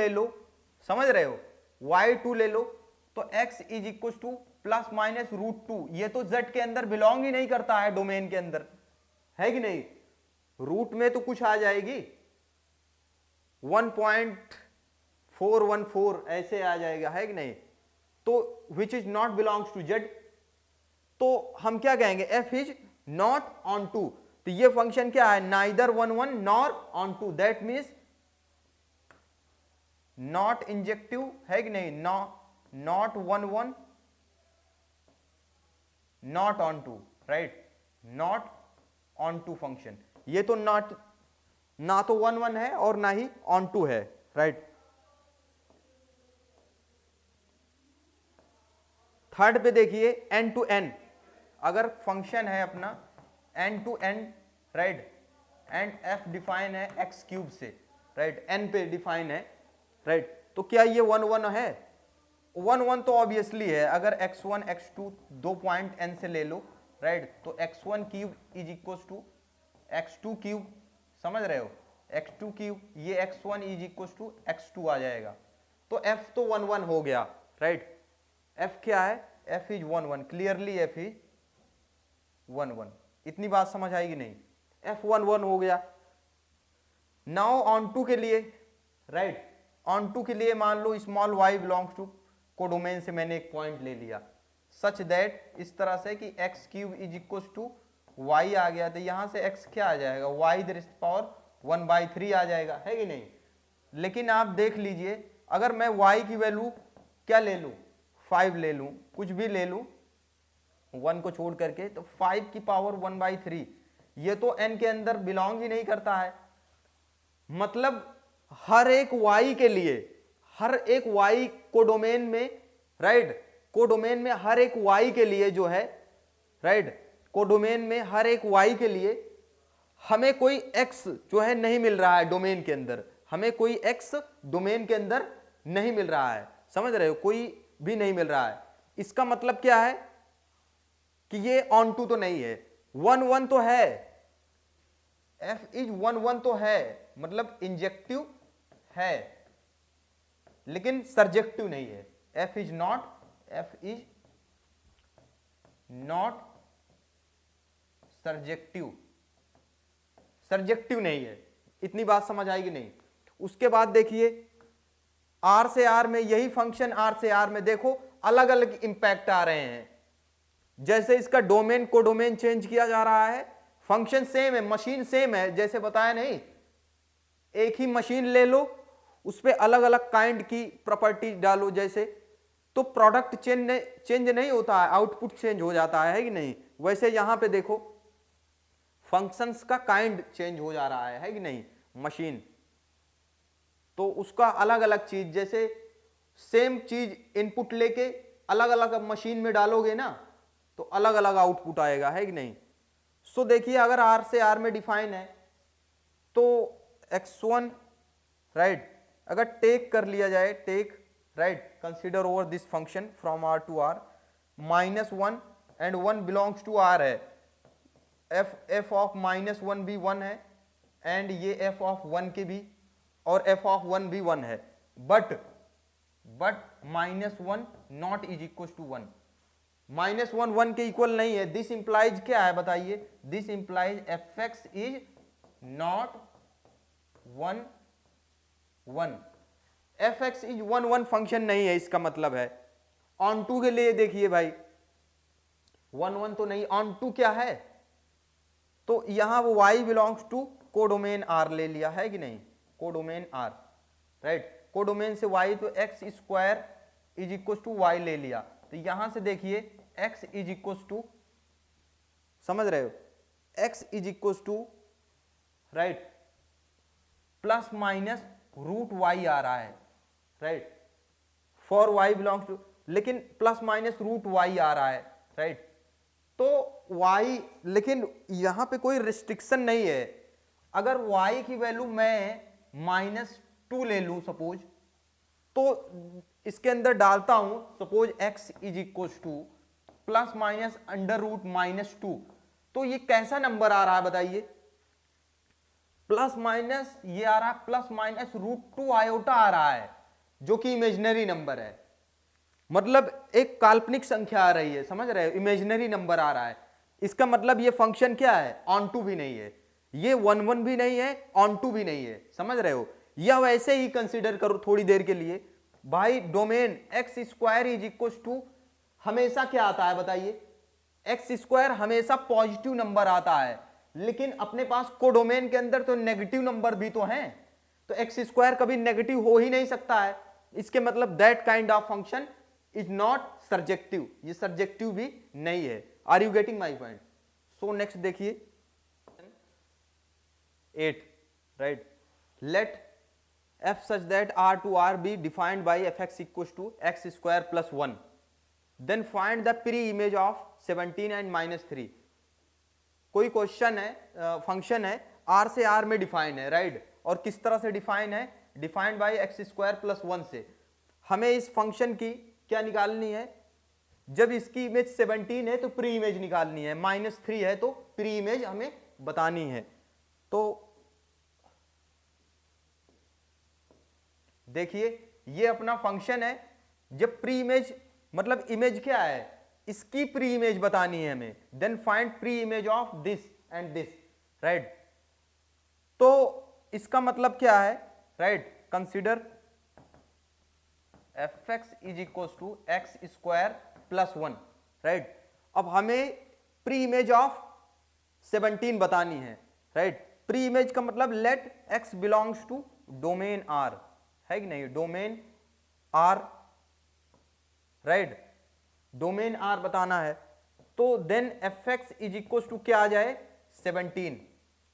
Speaker 1: लो, समझ रहे हो, y 2 ले लो, तो x is equal to plus minus root 2, ये तो z के अंदर बिलोंग ही नहीं करता है डोमेन के अंदर, है कि नहीं, रूट में तो कुछ आ जाएगी 1.414 ऐसे आ जाएगा, है कि नहीं, तो which is not belongs to z, तो हम क्या कहेंगे f is not onto, तो ये फंक्शन क्या है neither 1 1 nor onto, that means not injective, है कि नहीं, not 1 1 not onto, right, not onto function, ये तो नॉट ना तो 1 1 है और ना ही ऑन टू है, राइट। थर्ड पे देखिए n टू n, अगर फंक्शन है अपना n to n, right, and f define है x क्यूब से, राइट, n पे डिफाइन है, राइट, तो क्या ये 1 1 है, 1 1 तो ऑब्वियसली है, अगर x1 x2 दो पॉइंट n से ले लो, राइट, तो x1 cube is equal to x2 cube, समझ रहे हो, x2 क्यूब, ये x1 is equal to x2 आ जाएगा, तो f तो 1 1 हो गया, राइट, f क्या है, f is 1 1, clearly f is 1 1, इतनी बात समझ आएगी नहीं, f 1 1 हो गया। नाउ ऑन टू के लिए, राइट, ऑन टू के लिए मान लो small y belongs to codomain से मैंने एक पॉइंट ले लिया सच दैट, इस तरह से कि x cube is equal to y आ गया, तो यहां से x क्या आ जाएगा, y द पावर 1/3 आ जाएगा, है कि नहीं। लेकिन आप देख लीजिए, अगर मैं y की वैल्यू क्या ले लूं, 5 ले लूं, कुछ भी ले लूं 1 को छोड़ करके, तो 5 की पावर 1/3 ये तो n के अंदर बिलोंग ही नहीं करता है। मतलब हर एक y के लिए, हर एक y कोडोमेन में, राइट, कोडोमेन में हर एक y के लिए जो है, राइट, कोडोमेन में हर एक y के लिए हमें कोई x जो है नहीं मिल रहा है डोमेन के अंदर, हमें कोई x डोमेन के अंदर नहीं मिल रहा है, समझ रहे हो, कोई भी नहीं मिल रहा है। इसका मतलब क्या है कि ये ऑन टू तो नहीं है, 1 तो है, f इज 1 तो है, मतलब इंजेक्टिव है लेकिन सर्जेक्टिव नहीं है, f इज नॉट सर्जेक्टिव नहीं है। इतनी बात समझ आएगी नहीं। उसके बाद देखिए R से R में यही फंक्शन, R से R में देखो अलग अलग इंपैक्ट आ रहे हैं, जैसे इसका डोमेन कोडोमेन चेंज किया जा रहा है, फंक्शन सेम है, मशीन सेम है, जैसे बताया नहीं, एक ही मशीन ले लो उस पे अलग अलग काइंड की प्रॉपर्टी डालो जैसे, तो प्रोडक्ट चेंज नहीं होता है, आउटपुट चेंज हो जाता है कि नहीं। वैसे यहां पे देखो फंक्शंस का काइंड चेंज हो जा रहा है कि नहीं, मशीन, तो उसका अलग अलग चीज, जैसे सेम चीज इनपुट लेके अलग अलग मशीन में डालोगे ना तो अलग अलग आउटपुट आएगा, है कि नहीं। सो देखिए अगर R से R में डिफाइन है तो x1, राइट, अगर टेक कर लिया जाए, take, right, consider over this function from R to R, -1 and 1 belongs to R है, f ऑफ -1 भी 1 है एंड ये f ऑफ 1 के भी, और f ऑफ 1 भी 1 है, but -1 not is equal to 1, -1 1 के इक्वल नहीं है। दिस इंप्लाइज क्या है बताइए, this implies fx is not 1 fx is 1 function नहीं है, इसका मतलब है। ऑन टू के लिए देखिए भाई 1 तो नहीं, ऑन टू क्या है, तो यहां वो y belongs to codomain R ले लिया, है कि नहीं, कोडोमेन R, राइट, कोडोमेन से y तो x square is equal to y ले लिया, तो यहां से देखिए x इज इक्वल टू, समझ रहे हो, x is equal to, right, plus minus root y आ रहा है, right, for y belongs to, लेकिन प्लस माइनस रूट y आ रहा है, राइट, तो y, लेकिन यहां पे कोई रिस्ट्रिक्शन नहीं है। अगर y की वैल्यू मैं -2 ले लूं सपोज, तो इसके अंदर डालता हूं suppose x is equal to plus minus under root -2, तो ये कैसा नंबर आ रहा है बताइए, प्लस माइनस ये आ रहा है प्लस माइनस √2 आयोटा आ रहा है, जो कि इमेजिनरी नंबर है, मतलब एक काल्पनिक संख्या आ रही है, समझ रहे हो, इमेजिनरी नंबर आ रहा है। इसका मतलब ये फंक्शन क्या है, ऑन टू भी नहीं है, ये 1 भी नहीं है, ऑन टू भी नहीं है, समझ रहे हो। या वैसे ही कंसीडर करो थोड़ी देर के लिए भाई, domain x square is equal to हमेशा क्या आता है बताइए, एक्स स्क्वायर हमेशा पॉजिटिव नंबर आता है, लेकिन अपने पास कोडोमेन के अंदर तो नेगेटिव नंबर भी तो हैं, तो एक्स स्क्वायर कभी नेगेटिव हो ही नहीं सकता है। इसके मतलब that kind of function is not surjective, ये सर्जेक्टिव भी नहीं है। Are you getting my point. So next देखिए 8, right, let f such that R to R be defined by fx equals to x square plus 1, then find the pre-image of 17 and -3। कोई question है, function है R से R में define है, right, और किस तरह से डिफाइन है, defined by x square plus 1 से। हमें इस फंक्शन की क्या निकालनी है, जब इसकी इमेज 17 है तो प्री इमेज निकालनी है, -3 है तो प्री इमेज हमें बतानी है। तो देखिए ये अपना फंक्शन है, जब प्री इमेज मतलब इमेज क्या है, इसकी प्री इमेज बतानी है हमें, then find pre image of this and this, right. तो इसका मतलब क्या है, right, consider f x is equal to x square plus 1, right. अब हमें प्री इमेज ऑफ 17 बतानी है, राइट। प्री इमेज का मतलब let x belongs to domain R, है कि नहीं, domain R, right, domain R बताना है। तो then f x is equal to क्या आ जाए, 17।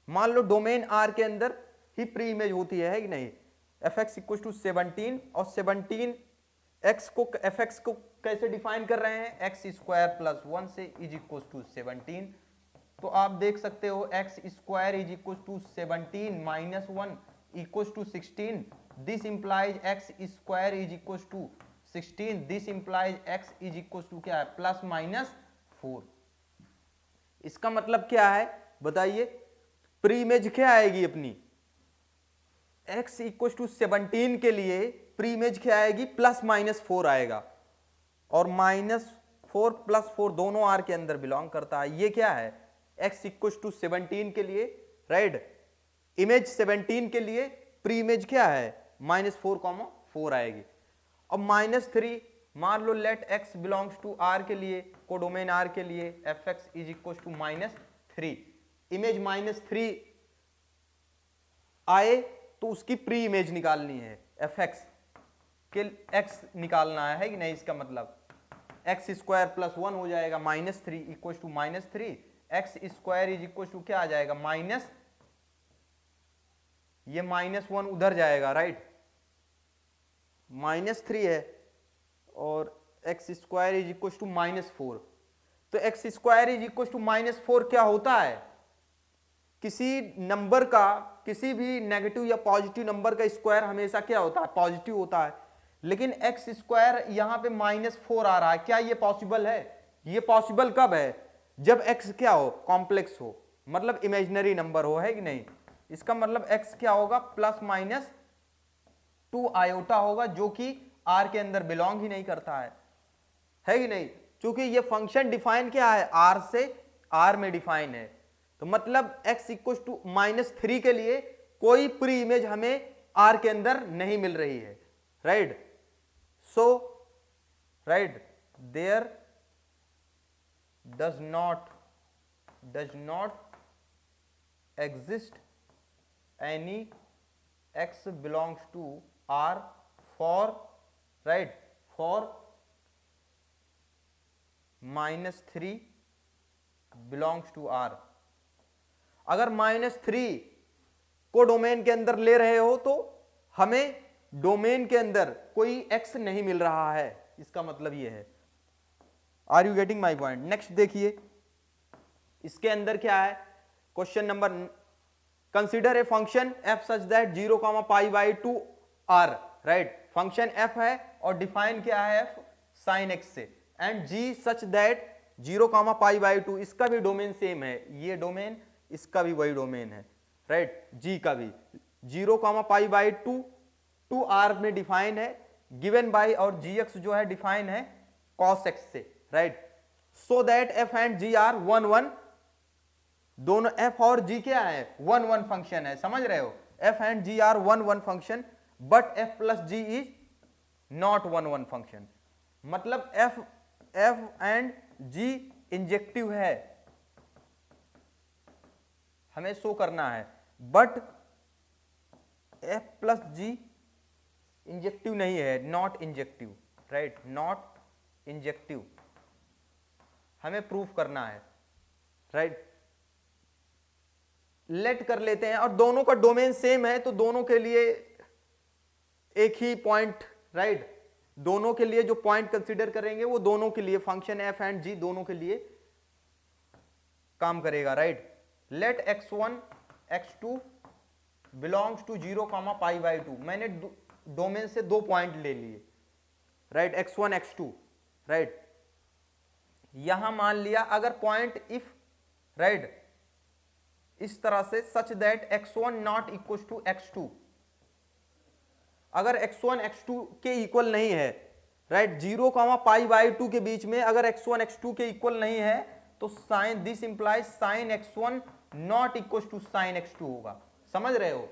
Speaker 1: मान लो डोमेन आर के अंदर ही प्री इमेज होती है कि नहीं, एफ एक्स इक्वल टू 17, और 17 एक्स को, एफ एक्स को कैसे डिफाइन कर रहे हैं, एक्स स्क्वायर प्लस 1 से इज इक्वल टू 17। तो आप देख सकते हो x square is equal to 17 minus 1 equal to 16, this implies x square is equal to 16, this implies x is equal to क्या है, प्लस माइनस 4। इसका मतलब क्या है बताइए, प्री इमेज क्या आएगी अपनी, x इक्वल टू 17 के लिए प्री इमेज क्या आएगी, प्लस माइनस 4 आएगा, और -4 प्लस 4 दोनों आर के अंदर बिलोंग करता है। ये क्या है, x इक्वल टू 17 के लिए, राइट, इमेज 17 के लिए प्री इमेज क्या है, -4, 4 आएगी। अब -3 मान लो, let x belongs to r के लिए, कोडोमेन r के लिए, F x is equal to -3, image -3 आए तो उसकी प्री इमेज निकालनी है, एफ एक्स के x निकालना है कि नहीं। इसका मतलब एक्स स्क्वायर प्लस 1 हो जाएगा, -3 equal to -3, x square is equal to क्या आ जाएगा, माइनस, ये -1 उधर जाएगा, राइट, -3 है, और x square is equal to -4। तो x square is equal to -4 क्या होता है, किसी नंबर का, किसी भी नेगेटिव या पॉजिटिव नंबर का स्क्वायर हमेशा क्या होता है, पॉजिटिव होता है। लेकिन एक्स स्क्वायर यहां पे -4 आ रहा है, क्या ये पॉसिबल है, ये पॉसिबल कब है, जब एक्स क्या हो, कॉम्प्लेक्स हो, मतलब इमेजिनरी नंबर हो, है कि नहीं। इसका मतलब एक्स क्या होगा, +-2 आयोटा होगा, जो कि आर के अंदर बिलोंग ही नहीं करता है कि नहीं, क्योंकि ये फंक्शन डिफाइन क्या है, आर से आर में डिफाइन है। तो मतलब x इक्वल टू -3 के लिए कोई प्री इमेज हमें r के अंदर नहीं मिल रही है, right. So right, there does not exist any x belongs to r for, right, for -3 belongs to r। अगर -3 को डोमेन के अंदर ले रहे हो तो हमें डोमेन के अंदर कोई x नहीं मिल रहा है, इसका मतलब ये है। Are you getting my point. Next देखिए, इसके अंदर क्या है, question number, consider a function f such that 0,π/2 r, right, function f है और डिफाइन क्या है, f sin x से, एंड g सच दैट 0,π/2, इसका भी डोमेन सेम है, ये डोमेन, इसका भी वही डोमेन है, राइट, जी का भी 0,π/2 टू आर में डिफाइन है, गिवन बाय, और gx जो है डिफाइन है cos x से, right. So that f and g are 1, दोनों f और g क्या है, 1 फंक्शन है, समझ रहे हो, f and g are 1 function, but f plus g is not 1 function. मतलब f एंड g इंजेक्टिव है, हमें शो करना है, but f plus g injective नहीं है, not injective, right, not injective, हमें प्रूफ करना है, राइट। लेट कर लेते हैं, और दोनों का डोमेन सेम है, तो दोनों के लिए एक ही पॉइंट, राइट, दोनों के लिए जो पॉइंट कंसीडर करेंगे वो दोनों के लिए, फंक्शन f एंड g दोनों के लिए काम करेगा, right. Let x1 x2 belongs to 0,π/2, मैंने डोमेन से 2 पॉइंट ले लिए, राइट, x1 x2, राइट। यहां मान लिया अगर पॉइंट इफ, राइट, इस तरह से such that x1 not equal to x2, अगर x1 x2 के इक्वल नहीं है, राइट, 0,π/2 के बीच में अगर x1 x2 के इक्वल नहीं है, तो sine, this implies sine x1 not equal to sine x2 होगा, समझ रहे हो।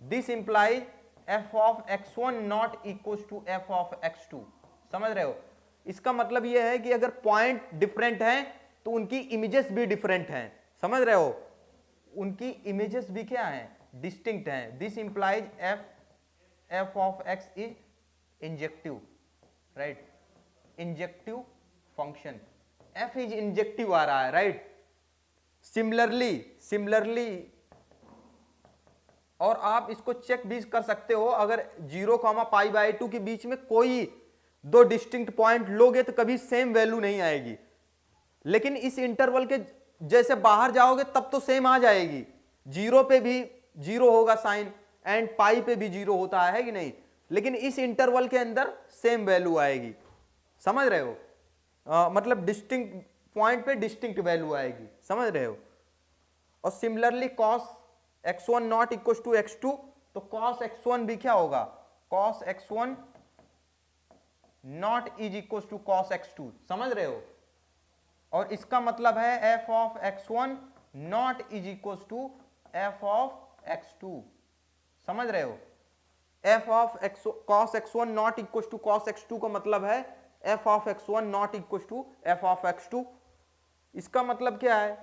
Speaker 1: This implies f of x1 not equal to f of x2। समझ रहे हो? इसका मतलब यह है कि अगर पॉइंट डिफरेंट हैं तो उनकी इमेजेस भी डिफरेंट हैं। समझ रहे हो? उनकी इमेजेस भी क्या हैं? डिस्टिंक्ट हैं। This implies f of x is injective, right? Injective function, f is injective आ रहा है, राइट? सिमिलरली और आप इसको चेक भी कर सकते हो, अगर 0,π/2 के बीच में कोई दो डिस्टिंक्ट पॉइंट लोगे तो कभी सेम वैल्यू नहीं आएगी, लेकिन इस इंटरवल के जैसे बाहर जाओगे तब तो सेम आ जाएगी। 0 पे भी 0 होगा साइन एंड पाई पे भी 0 होता है कि नहीं, लेकिन इस इंटरवल के अंदर सेम वैल्यू आएगी। समझ रहे हो? मतलब डिस्टिंक्ट पॉइंट पे डिस्टिंक्ट वैल्यू आएगी। समझ रहे हो? और similarly cos x1 not equal to x2, तो cos x1 भी क्या होगा? cos x1 not is equal to cos x2। समझ रहे हो? और इसका मतलब है f of x1 not is equal to f of x2। समझ रहे हो? f of cos x1 not equal to cos x2 का मतलब है f of x1 not equal to f of x2। इसका मतलब क्या है?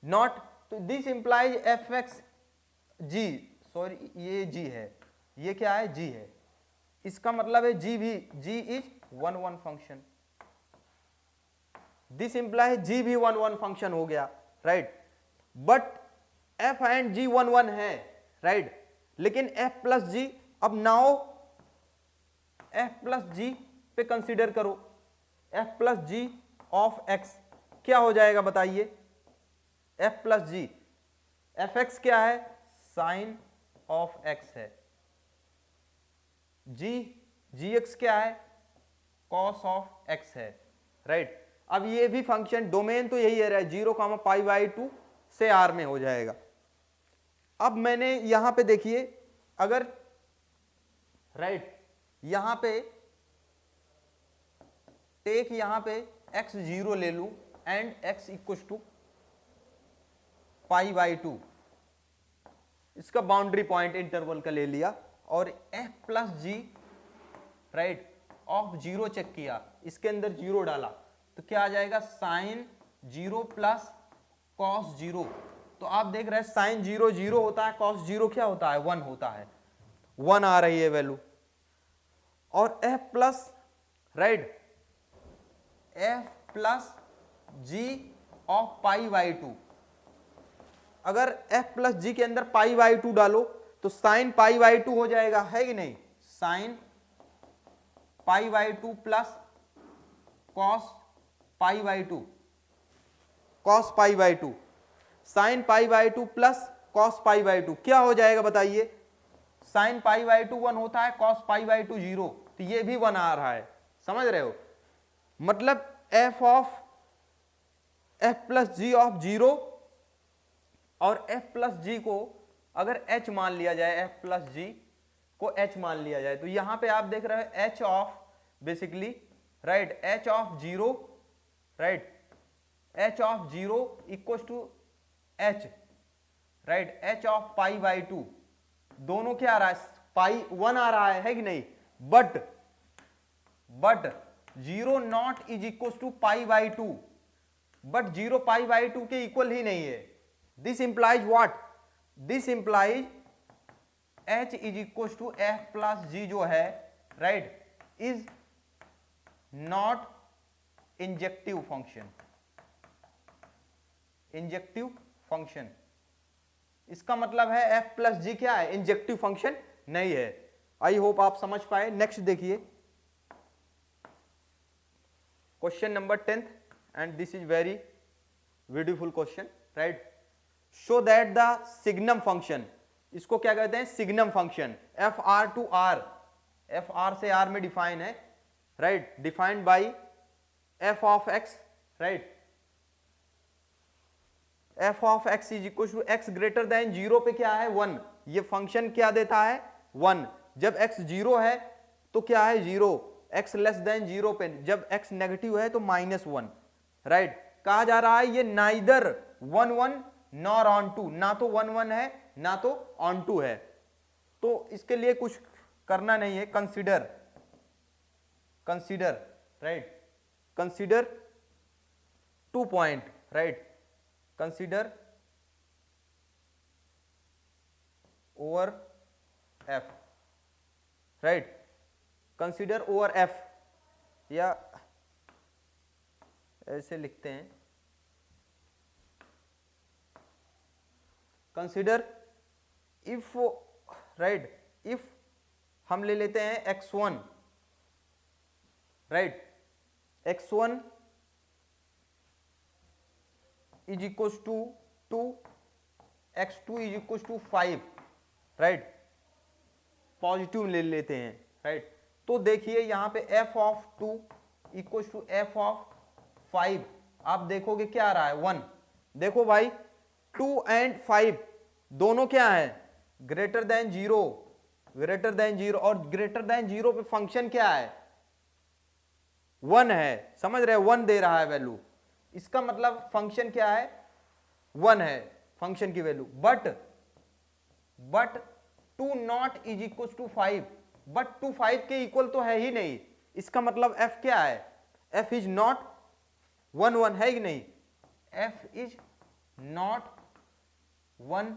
Speaker 1: नॉट, तो this implies f x g, sorry ये जी है, ये क्या है? जी है। इसका मतलब है जी भी, जी इज 1 फंक्शन। दिस इंप्लाइज जी भी 1 फंक्शन हो गया, राइट? बट एफ एंड जी 1 है, राइट? लेकिन एफ प्लस जी, अब नाउ एफ प्लस जी पे कंसीडर करो। F plus ji of x क्या हो जाएगा बताइए? F plus g, f x क्या है? साइन ऑफ एक्स है। जी एक्स क्या है? कॉस ऑफ एक्स है, राइट? अब ये भी फंक्शन डोमेन तो यही है, 0,π/2 से r में हो जाएगा। अब मैंने यहां पे देखिए, अगर राइट यहां पे टेक यहां पे x0 ले लूं एंड x इक्वल टू π/2, इसका बाउंड्री पॉइंट इंटरवल का ले लिया, और f plus g right of 0 check किया, इसके अंदर 0 डाला तो क्या आ जाएगा? Sine 0 plus cos 0। तो आप देख रहे हैं साइन 0 0 होता है, कॉस 0 क्या होता है? 1 होता है। 1 आ रही है वैल्यू। और f plus right f plus ji of π/2, अगर f प्लस जी के अंदर π/2 डालो तो साइन π/2 हो जाएगा, है कि नहीं? Sine π/2 plus cos π/2, cos π/2, sine π/2 plus cos π/2 क्या हो जाएगा बताइए? साइन π/2 1 होता है, कॉस π/2 0, तो ये भी 1 आ रहा है। समझ रहे हो? मतलब f of f plus ji of 0 और f प्लस जी को अगर h मान लिया जाए, f प्लस जी को h मान लिया जाए, तो यहां पे आप देख रहे हैं h of basically right h of 0 right h of 0 equal to h right h of π/2, दोनों क्या आ रहा है? पाई 1 आ रहा है कि नहीं? But 0 not is equal to π/2, but 0 π/2 के इक्वल ही नहीं है। This implies what? This implies h is equal to f plus G जो है right is not injective function. Injective function, इसका मतलब है f प्लस जी क्या है? इंजेक्टिव फंक्शन नहीं है। आई होप आप समझ पाए। नेक्स्ट देखिए question number 10th, and this is very beautiful question, right? Show that the signum function, इसको क्या कहते हैं? Signum function, f R to R, f R से आर में डिफाइन है, right? Defined by f of x, right? F of x is equal to x greater than 0 पे क्या है? 1। ये फंक्शन क्या देता है? 1। जब x 0 है तो क्या है? 0। x लेस देन 0 पे, जब x नेगेटिव है तो -1, राइट? कहा जा रहा है ये नाइदर 1 1 नॉर ऑन 2, ना तो 1 1 है ना तो ऑन टू है। तो इसके लिए कुछ करना नहीं है, consider right, consider 2 point right, consider over F right, consider over F, या ऐसे लिखते हैं कंसीडर इफ राइट, इफ हम ले लेते हैं x1 right, x1 is equal to 2, x2 is equal to 5 right, positive ले लेते हैं राइट। तो देखिए यहां पे f of 2 equal to f of 5, आप देखोगे क्या आ रहा है 1। देखो भाई 2 एंड 5 दोनों क्या है, ग्रेटर देन 0, ग्रेटर देन 0, और ग्रेटर देन 0 पे फंक्शन क्या है 1 है, समझ रहे हैं, 1 दे रहा है वैल्यू, इसका मतलब फंक्शन क्या है 1 है फंक्शन की value. But 2 not is equal to 5, but 2 5 के इक्वल तो है ही नहीं, इसका मतलब f क्या है, f इज नॉट 1 1 है कि नहीं, f इज नॉट 1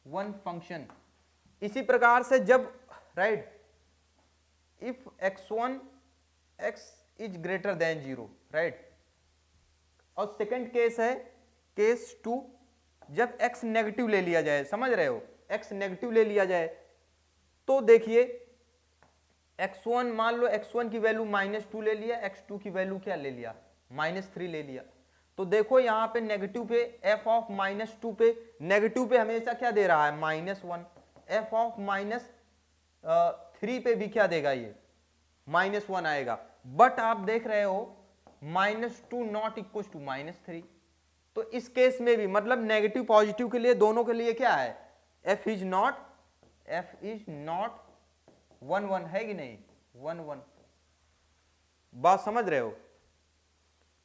Speaker 1: 1 फंक्शन। इसी प्रकार से जब right, if x1 x is greater than 0 right, और सेकंड केस है केस 2, जब x नेगेटिव ले लिया जाए, समझ रहे हो, x नेगेटिव ले लिया जाए, तो देखिए x1 मान लो x1 की वैल्यू -2 ले लिया, x2 की वैल्यू क्या ले लिया -3 ले लिया। तो देखो यहां पे नेगेटिव पे f ऑफ -2 पे, नेगेटिव पे हमेशा क्या दे रहा है -1, f ऑफ -3 पे भी क्या देगा ये -1 आएगा। बट आप देख रहे हो -2 नॉट इक्वल टू -3, तो इस केस में भी मतलब नेगेटिव पॉजिटिव के लिए दोनों के लिए क्या है f इज नॉट 1 1 है कि नहीं 1 1, बात समझ रहे हो।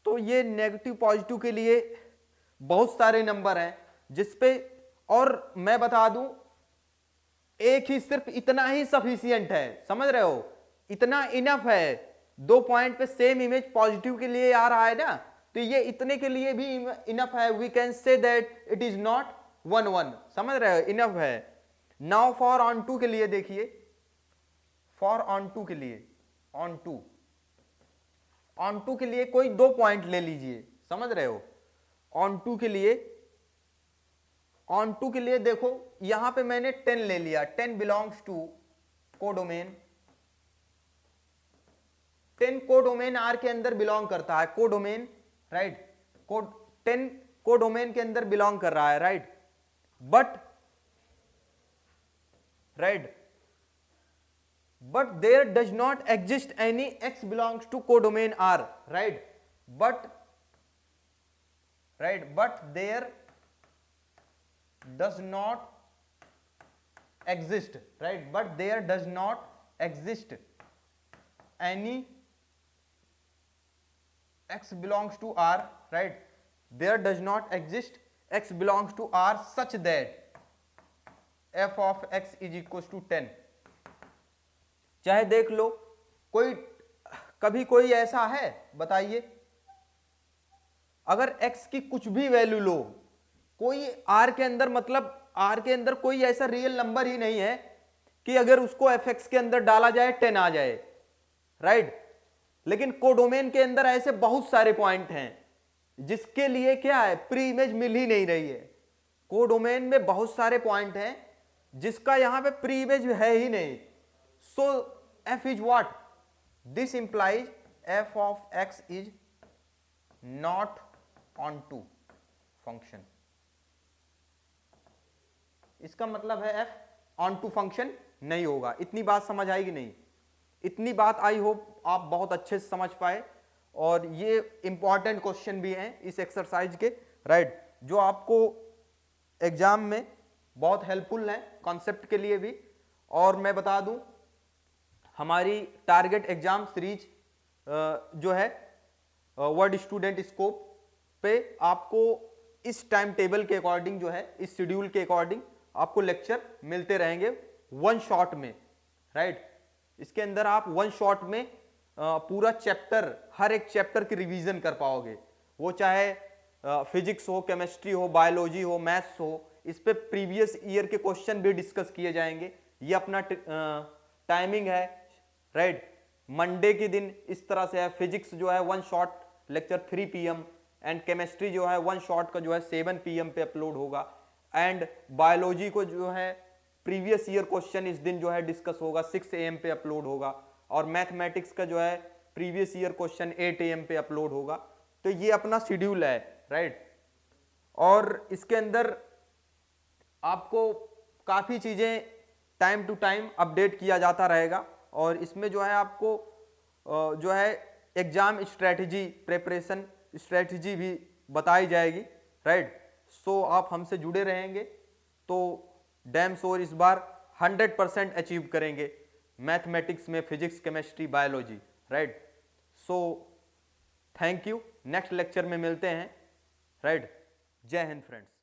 Speaker 1: तो ये नेगेटिव पॉजिटिव के लिए बहुत सारे नंबर हैं जिसपे, और मैं बता दूं एक ही सिर्फ इतना ही सफिशिएंट है, समझ रहे हो, इतना इनफ है। 2 पॉइंट पे सेम इमेज पॉजिटिव के लिए आ रहा है ना, तो ये इतने के लिए भी इनफ है, we can say that it is not 1 1, समझ रहे हो, इनफ है। नाउ फॉर ऑन टू के लिए देखिए, फॉर ऑन टू के लिए, ऑन टू के लिए कोई 2 पॉइंट ले लीजिए, समझ रहे हो, ऑन टू के लिए देखो यहां पे मैंने 10 ले लिया, 10 belongs to codomain, 10 codomain R के अंदर बिलोंग करता है, कोडोमेन राइट, 10 कोडोमेन के अंदर बिलोंग कर रहा है right, but there does not exist any x belongs to codomain R, right, but there does not exist, right, but there does not exist any x belongs to R, right, there does not exist x belongs to R such that f of x is equals to 10। चाहे देख लो कभी कोई ऐसा है बताइए, अगर x की कुछ भी वैल्यू लो, कोई r के अंदर, मतलब r के अंदर कोई ऐसा रियल नंबर ही नहीं है कि अगर उसको fx के अंदर डाला जाए 10 आ जाए राइट। लेकिन कोडोमेन के अंदर ऐसे बहुत सारे पॉइंट हैं जिसके लिए क्या है प्री इमेज मिल ही नहीं रही है। कोडोमेन में बहुत सारे पॉइंट हैं जिसका यहां पे प्री इमेज है ही नहीं। सो f is what? This implies f of x is not onto function। इसका मतलब है f onto function नहीं होगा। इतनी बात समझ आएगी नहीं, इतनी बात आई होप आप बहुत अच्छे से समझ पाए, और ये इंपॉर्टेंट क्वेश्चन भी हैं इस एक्सरसाइज के राइट, जो आपको एग्जाम में बहुत हेल्पफुल है कॉन्सेप्ट के लिए भी। और मैं बता दूं हमारी टारगेट एग्जाम सीरीज जो है वर्ड स्टूडेंट स्कोप पे आपको इस टाइम टेबल के अकॉर्डिंग जो है, इस शेड्यूल के अकॉर्डिंग आपको लेक्चर मिलते रहेंगे वन शॉट में, राइट। इसके अंदर आप वन शॉट में पूरा चैप्टर, हर एक चैप्टर की रिवीजन कर पाओगे, वो चाहे फिजिक्स हो, केमिस्ट्री हो, बायोलॉजी हो, मैथ्स हो। इस पे प्रीवियस ईयर के क्वेश्चन भी डिस्कस किए जाएंगे। ये अपना टाइमिंग है, राइट। मंडे के दिन इस तरह से है, फिजिक्स जो है one shot lecture 3 PM and chemistry जो है वन शॉट का जो है 7 PM पे अपलोड होगा। एंड बायोलॉजी को जो है प्रीवियस ईयर क्वेश्चन इस दिन जो है डिस्कस होगा, 6 AM पे अपलोड होगा। और मैथमेटिक्स का जो है प्रीवियस ईयर क्वेश्चन 8 AM पे अपलोड होगा। तो ये अपना शेड्यूल है, राइट। और इसके अंदर आपको काफ़ी चीज़ें टाइम टू टाइम अपडेट किया जाता रहेगा। और इसमें जो है आपको जो है एग्जाम स्ट्रेटजी, प्रिपरेशन स्ट्रेटजी भी बताई जाएगी, राइट। सो आप हमसे जुड़े रहेंगे तो डैम श्योर इस बार 100% अचीव करेंगे मैथमेटिक्स में, physics, chemistry, biology, right. So thank you, next lecture में मिलते हैं, राइट। जय हिंद फ्रेंड्स।